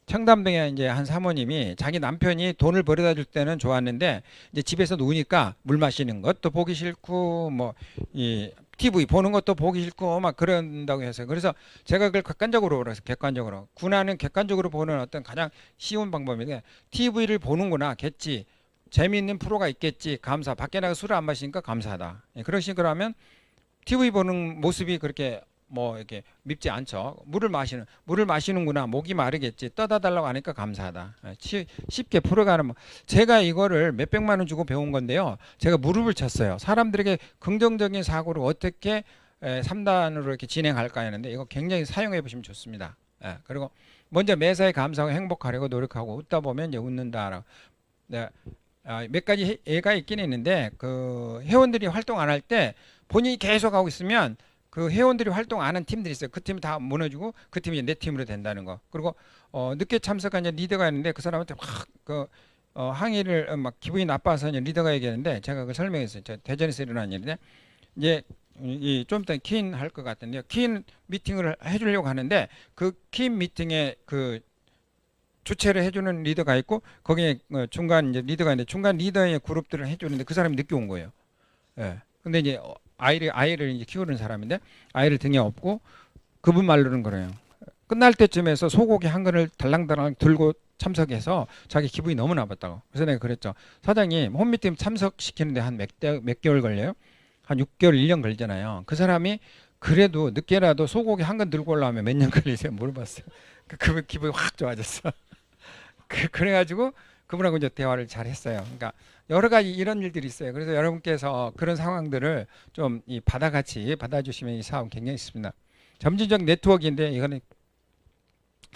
청담동에 이제 한 사모님이 자기 남편이 돈을 벌어다 줄 때는 좋았는데 이제 집에서 누우니까 물 마시는 것도 보기 싫고 뭐 이 TV 보는 것도 보기 싫고 막 그런다고 해서 그래서 제가 그걸 객관적으로 그래서 객관적으로 구나는 객관적으로 보는 어떤 가장 쉬운 방법인데 TV를 보는구나 겠지 재미있는 프로가 있겠지 감사 밖에 나가 술을 안 마시니까 감사하다 그런 식으로 하면 TV 보는 모습이 그렇게 뭐 이렇게 밉지 않죠. 물을 마시는구나 목이 마르겠지 떠다 달라고 하니까 감사하다. 쉽게 풀어가는 뭐 제가 이거를 몇백만 원 주고 배운 건데요. 제가 무릎을 쳤어요. 사람들에게 긍정적인 사고를 어떻게 3단으로 이렇게 진행할까 하는데 이거 굉장히 사용해 보시면 좋습니다. 그리고 먼저 매사에 감사하고 행복하려고 노력하고 웃다 보면 이제 웃는다. 몇 가지 예가 있긴 있는데 그 회원들이 활동 안 할 때 본인이 계속 하고 있으면 그 회원들이 활동 안 한 팀들이 있어요. 그 팀이 다 무너지고 그 팀이 내 팀으로 된다는 거. 그리고 늦게 참석한 리더가 있는데 그 사람한테 확 그 항의를 막 기분이 나빠서 이제 리더가 얘기했는데 제가 그 설명했어요. 저 대전에서 일어난 일인데 이제 좀 이따 키인 할 것 같은데요. 키인 미팅을 해주려고 하는데 그 키인 미팅에 그 주최를 해주는 리더가 있고 거기에 중간 이제 리더가 있는데 중간 리더의 그룹들을 해주는데 그 사람이 늦게 온 거예요. 예. 근데 이제 아이를 이제 키우는 사람인데 아이를 등에 업고 그분 말로는 그래요. 끝날 때쯤에서 소고기 한 그릇 달랑달랑 들고 참석해서 자기 기분이 너무 나빴다고. 그래서 내가 그랬죠. 사장님 홈미팅 참석시키는데 한 몇 개월 걸려요? 한 6개월, 1년 걸리잖아요. 그 사람이 그래도 늦게라도 소고기 한 근 들고 올라오면 몇 년 걸리세요? 물어봤어요. 그분 기분이 확 좋아졌어. 그래가지고 그분하고 이제 대화를 잘 했어요. 그러니까 여러 가지 이런 일들이 있어요. 그래서 여러분께서 그런 상황들을 좀 이 바다같이 받아주시면 이 사업 굉장히 있습니다. 점진적 네트워크인데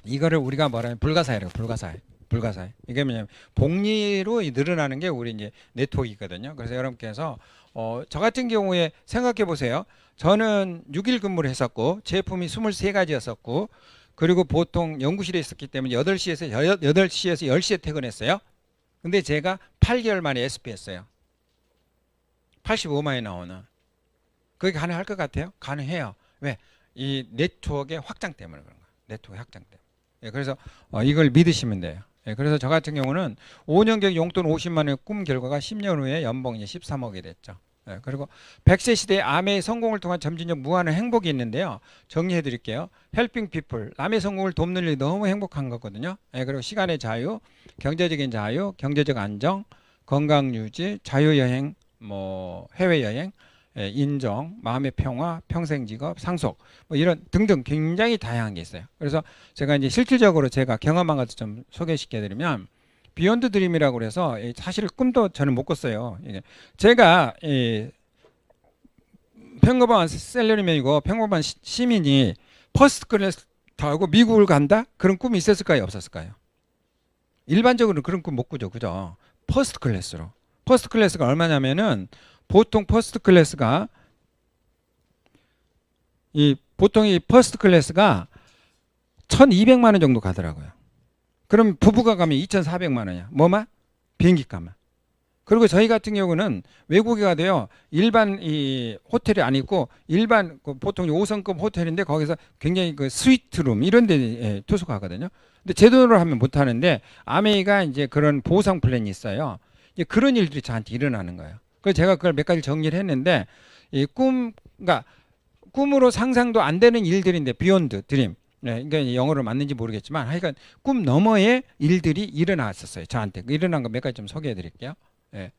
이거를 우리가 뭐라면 불가사의라고 불가사의. 이게 뭐냐면 복리로 늘어나는 게 우리 이제 네트워크이거든요. 그래서 여러분께서 저 같은 경우에 생각해 보세요. 저는 6일 근무를 했었고 제품이 23가지였었고 그리고 보통 연구실에 있었기 때문에 8시에서 10시에 퇴근했어요. 근데 제가 8개월 만에 SP 했어요. 85만이 나오는. 그게 가능할 것 같아요? 가능해요. 왜? 이 네트워크의 확장 때문에 그런 거예요. 네트워크 확장 때문에. 예, 그래서 이걸 믿으시면 돼요. 예, 그래서 저 같은 경우는 5년 계획 용돈 50만 원의 꿈 결과가 10년 후에 연봉이 13억이 됐죠. 예, 그리고 100세 시대의 아메의 성공을 통한 점진적 무한한 행복이 있는데요. 정리해 드릴게요. 헬핑 피플, 남의 성공을 돕는 일이 너무 행복한 거거든요. 예, 그리고 시간의 자유, 경제적인 자유, 경제적 안정, 건강 유지, 자유여행, 뭐 해외여행, 예, 인정, 마음의 평화, 평생 직업, 상속 뭐 이런 등등 굉장히 다양한 게 있어요. 그래서 제가 이제 실질적으로 제가 경험한 것을 좀 소개시켜드리면 비욘드 드림이라고 그래서 사실 꿈도 저는 못 꿨어요. 이게 제가 평범한 셀러리맨이고 평범한 시민이 퍼스트 클래스 타고 미국을 간다? 그런 꿈이 있었을까요? 없었을까요? 일반적으로 그런 꿈 못 꾸죠. 그죠? 퍼스트 클래스로. 퍼스트 클래스가 얼마냐면은 보통 퍼스트 클래스가 보통 이 퍼스트 클래스가 1,200만 원 정도 가더라고요. 그럼 부부가 가면 2,400만 원이야. 뭐만? 비행기 값만. 그리고 저희 같은 경우는 외국에 가도요. 일반 이 호텔이 아니고 일반 보통 5성급 호텔인데 거기서 굉장히 그 스위트룸 이런 데 투숙하거든요. 근데 제 돈으로 하면 못 하는데 아메이가 이제 그런 보상 플랜이 있어요. 이제 그런 일들이 저한테 일어나는 거예요. 그래서 제가 그걸 몇 가지 정리를 했는데 그러니까 꿈으로 상상도 안 되는 일들인데 비욘드 드림. 네, 그러니까 영어로 맞는지 모르겠지만 하여간 꿈 너머의 일들이 일어났었어요. 저한테. 일어난 거 몇 가지 좀 소개해 드릴게요. 예.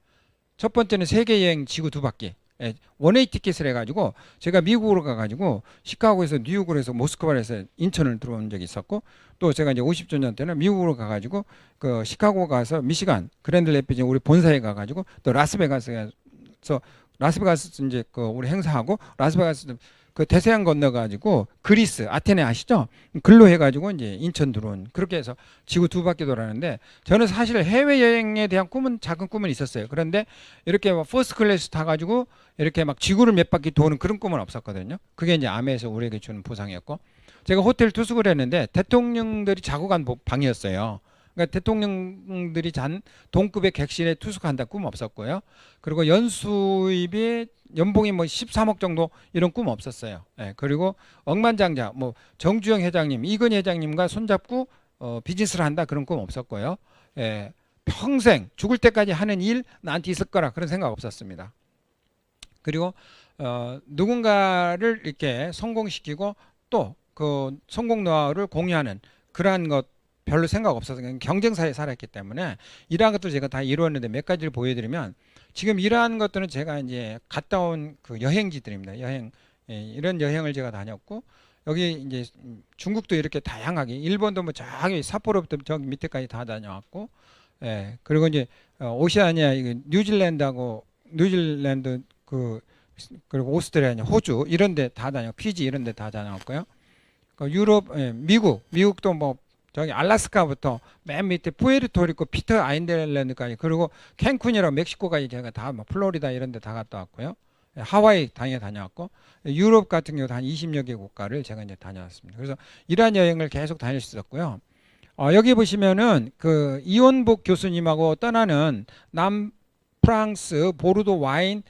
첫 번째는 세계 여행 지구 2바퀴. 예. 원웨이 티켓을 해가지고 제가 미국으로 가가지고 시카고에서 뉴욕으로 해서 모스크바로 해서 인천을 들어온 적이 있었고 또 제가 이제 50주년 때는 미국으로 가가지고 그 시카고 가서 미시간 그랜드 레피지 우리 본사에 가가지고 또 라스베가스에서 이제 그 우리 행사하고 라스베가스 그 대서양 건너가지고 그리스 아테네 아시죠? 글로 해가지고 이제 인천 들어온 그렇게 해서 지구 2바퀴 돌았는데 저는 사실 해외 여행에 대한 꿈은 작은 꿈은 있었어요. 그런데 이렇게 막 퍼스트 클래스 타가지고 이렇게 막 지구를 몇 바퀴 도는 그런 꿈은 없었거든요. 그게 이제 아메에서 우리에게 주는 보상이었고 제가 호텔 투숙을 했는데 대통령들이 자고 간 방이었어요. 그러니까 대통령들이 잔 동급의 객실에 투숙한다 꿈 없었고요. 그리고 연수입이 연봉이 뭐 13억 정도 이런 꿈 없었어요. 예, 그리고 억만장자 뭐 정주영 회장님, 이건희 회장님과 손잡고 비즈니스를 한다 그런 꿈 없었고요. 예, 평생 죽을 때까지 하는 일 나한테 있을 거라 그런 생각 없었습니다. 그리고 누군가를 이렇게 성공시키고 또 그 성공 노하우를 공유하는 그러한 것 별로 생각 없어서 그냥 경쟁사에 살았기 때문에 이러한 것들 제가 다 이루었는데 몇 가지를 보여드리면 지금 이러한 것들은 제가 이제 갔다 온 그 여행지들입니다. 이런 여행을 제가 다녔고 여기 이제 중국도 이렇게 다양하게 일본도 뭐 저기 삿포로부터 저기 밑에까지 다 다녀왔고 예, 그리고 이제 오시아니아 뉴질랜드 그리고 오스트레일리아 호주 이런 데 다 피지 이런 데 다 다녀왔고요. 유럽 미국도 뭐 저기 알라스카부터 맨 밑에 푸에르토리코 피터 아일랜드까지 그리고 캔쿤이랑 멕시코까지 제가 다 뭐 플로리다 이런 데 다 갔다 왔고요. 하와이 당연히 다녀왔고 유럽 같은 경우도 한 20여 개 국가를 제가 이제 다녀왔습니다. 그래서 이러한 여행을 계속 다닐 수 있었고요. 여기 보시면은 그 이원복 교수님하고 떠나는 남프랑스 보르도 와인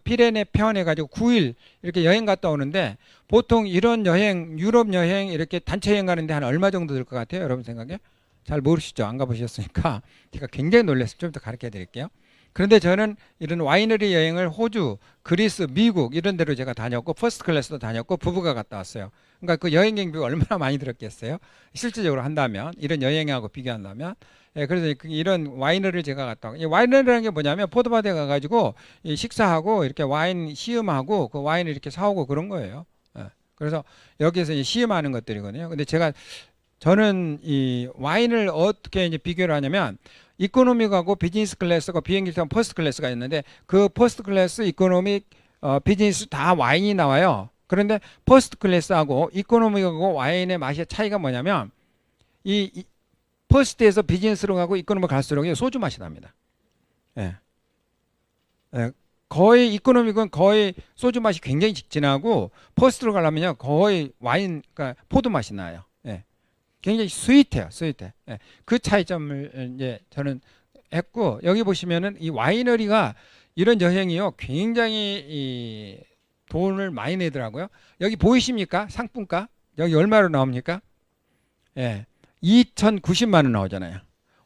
피레네 편 해가지고 9일 이렇게 여행 갔다 오는데 보통 이런 여행, 유럽 여행 이렇게 단체 여행 가는데 한 얼마 정도 들 것 같아요? 여러분 생각에? 잘 모르시죠? 안 가보셨으니까 제가 굉장히 놀랐어요. 좀 더 가르쳐 드릴게요. 그런데 저는 이런 와이너리 여행을 호주, 그리스, 미국 이런 데로 제가 다녔고 퍼스트 클래스도 다녔고 부부가 갔다 왔어요. 그러니까 그 여행 경비가 얼마나 많이 들었겠어요? 실질적으로 한다면 이런 여행하고 비교한다면 그래서 이런 와이너리를 제가 갔다 왔고 와이너리라는 게 뭐냐면 포도밭에 가가지고 이 식사하고 이렇게 와인 시음하고 그 와인을 이렇게 사오고 그런 거예요. 그래서 여기에서 이제 시음하는 것들이거든요. 근데 저는 이 와인을 어떻게 이제 비교를 하냐면 이코노믹하고 비즈니스 클래스가 비행기 타면 퍼스트 클래스가 있는데 그 퍼스트 클래스, 이코노믹, 비즈니스 다 와인이 나와요. 그런데 퍼스트 클래스하고 이코노믹하고 와인의 맛의 차이가 뭐냐면 이 퍼스트에서 비즈니스로 가고 이코노믹 갈수록 소주 맛이 납니다. 예. 거의 이코노믹은 거의 소주 맛이 굉장히 진하고 퍼스트로 가려면요 거의 와인, 그러니까 포도 맛이 나요. 예. 굉장히 스윗해요, 스윗해. 예. 그 차이점을 이제 저는 했고 여기 보시면은 이 와이너리가 이런 여행이요 굉장히 이 돈을 많이 내더라고요. 여기 보이십니까? 상품가 여기 얼마로 나옵니까? 예, 2,090만 원 나오잖아요.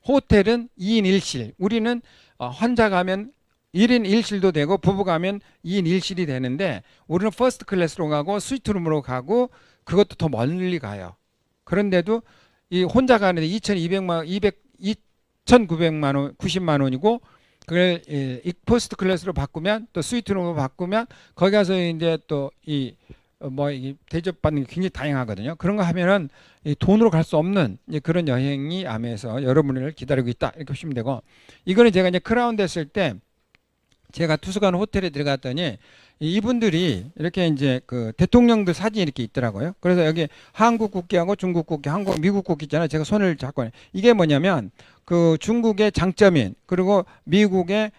호텔은 2인 1실. 우리는 환자 가면 1인 1실도 되고 부부 가면 2인 1실이 되는데 우리는 퍼스트 클래스로 가고 스위트룸으로 가고 그것도 더 멀리 가요. 그런데도 이 혼자 가는데 2,900만 원, 90만 원이고 그걸 이 퍼스트 클래스로 바꾸면 또 스위트룸으로 바꾸면 거기 가서 이제 또 이 대접받는 게 굉장히 다양하거든요. 그런 거 하면은 이 돈으로 갈 수 없는 이제 그런 여행이 아메에서 여러분을 기다리고 있다 이렇게 보시면 되고 이거는 제가 이제 크라운 됐을 때 제가 투숙한 호텔에 들어갔더니 이분들이 이렇게 이제 그 대통령들 사진이 이렇게 있더라고요. 그래서 여기 한국 국기하고 중국 국기, 한국, 미국 국기 있잖아요. 제가 손을 잡고 이게 뭐냐면 그 중국의 장쩌민 그리고 미국의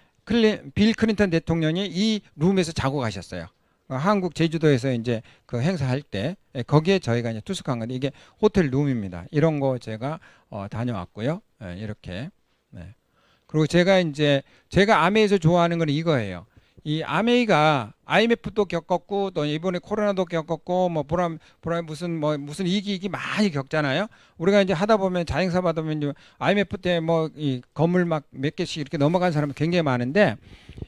빌 클린턴 대통령이 이 룸에서 자고 가셨어요. 한국 제주도에서 이제 그 행사할 때 거기에 저희가 이제 투숙한 건데 이게 호텔 룸입니다. 이런 거 제가 다녀왔고요. 이렇게. 네. 그리고 제가 아메이에서 좋아하는 건 이거예요. 이 아메이가 IMF도 겪었고 또 이번에 코로나도 겪었고 뭐 무슨 이기 많이 겪잖아요. 우리가 이제 하다 보면 자행사 받으면 IMF 때 뭐 이 건물 막 몇 개씩 이렇게 넘어간 사람이 굉장히 많은데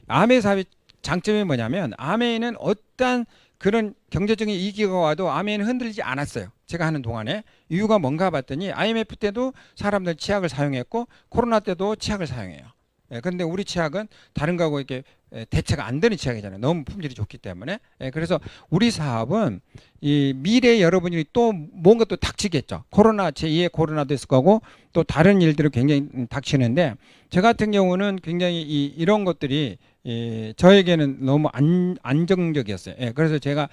아메이 사업의 장점이 뭐냐면 아메이는 어떤 그런 경제적인 위기가 와도 아메이는 흔들리지 않았어요. 제가 하는 동안에 이유가 뭔가 봤더니 IMF 때도 사람들 치약을 사용했고 코로나 때도 치약을 사용해요. 그런데 우리 치약은 다른 거하고 이렇게 대체가 안 되는 치약이잖아요. 너무 품질이 좋기 때문에. 그래서 우리 사업은 이 미래에 여러분이 또 뭔가 또 닥치겠죠. 코로나 제2의 코로나도 있을 거고 또 다른 일들이 굉장히 닥치는데 저 같은 경우는 굉장히 이런 것들이 저에게는 너무 안정적이었어요. 그래서 제가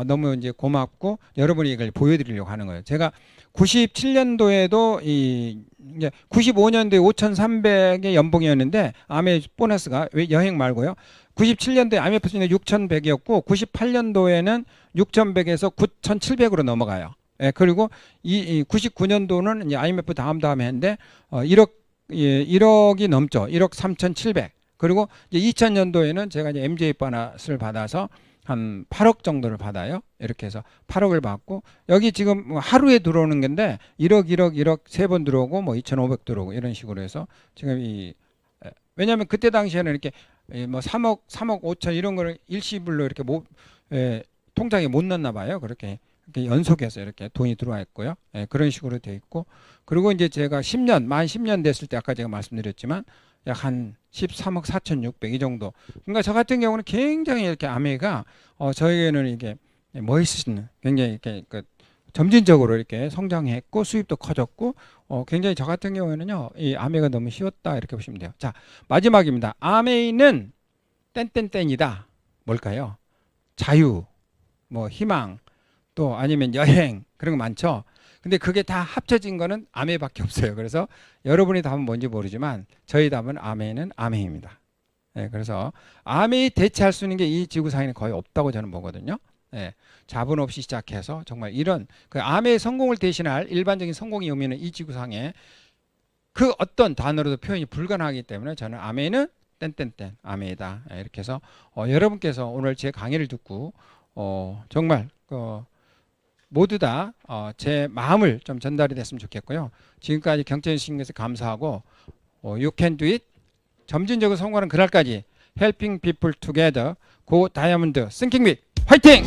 너무 이제 고맙고 여러분이 이걸 보여드리려고 하는 거예요. 제가 97년도에도 이제 95년도에 5,300의 연봉이었는데 아메 보너스가 여행 말고요. 97년도에 IMF는 6,100이었고 98년도에는 6,100에서 9,700으로 넘어가요. 그리고 99년도는 이제 IMF 다음 했는데 1억이 넘죠. 1억 3,700. 그리고 이제 2000년도에는 제가 이제 MJ 보너스를 받아서 한 8억 정도를 받아요. 이렇게 해서 8억을 받고 여기 지금 하루에 들어오는 건데 1억 세 번 들어오고 뭐 2,500 들어오고 이런 식으로 해서 지금 왜냐하면 그때 당시에는 이렇게 뭐 3억 5천 이런 거를 일시불로 이렇게 통장에 못 넣나 봐요. 그렇게 연속해서 이렇게 돈이 들어와 있고요. 그런 식으로 돼 있고 그리고 이제 제가 만 10년 됐을 때 아까 제가 말씀드렸지만 약 한 13억 4,600 이 정도. 그러니까 저 같은 경우는 굉장히 이렇게 아메가 저에게는 이게 멋있는 굉장히 이렇게 점진적으로 이렇게 성장했고 수입도 커졌고 굉장히 저 같은 경우에는요 이 아메가 너무 쉬웠다 이렇게 보시면 돼요. 자 마지막입니다. 아메이는 땡땡땡이다. 뭘까요? 자유, 뭐 희망, 또 아니면 여행 그런 거 많죠. 근데 그게 다 합쳐진 거는 아메밖에 없어요. 그래서 여러분이 답은 뭔지 모르지만 저희 답은 아메는 아메입니다. 그래서 아메이 대체할 수 있는 게 이 지구상에는 거의 없다고 저는 보거든요. 예, 자본 없이 시작해서 정말 이런 그 암의 성공을 대신할 일반적인 성공의 의미는 이 지구상에 그 어떤 단어로도 표현이 불가능하기 때문에 저는 아메는 땡땡땡 아메이다. 예, 이렇게 해서 여러분께서 오늘 제 강의를 듣고 정말 모두 다 제 마음을 좀 전달이 됐으면 좋겠고요. 지금까지 경청해 주신 것에 감사하고 You can do it. 점진적으로 성공하는 그날까지 Helping people together. Go Diamond. Thinking with 화이팅!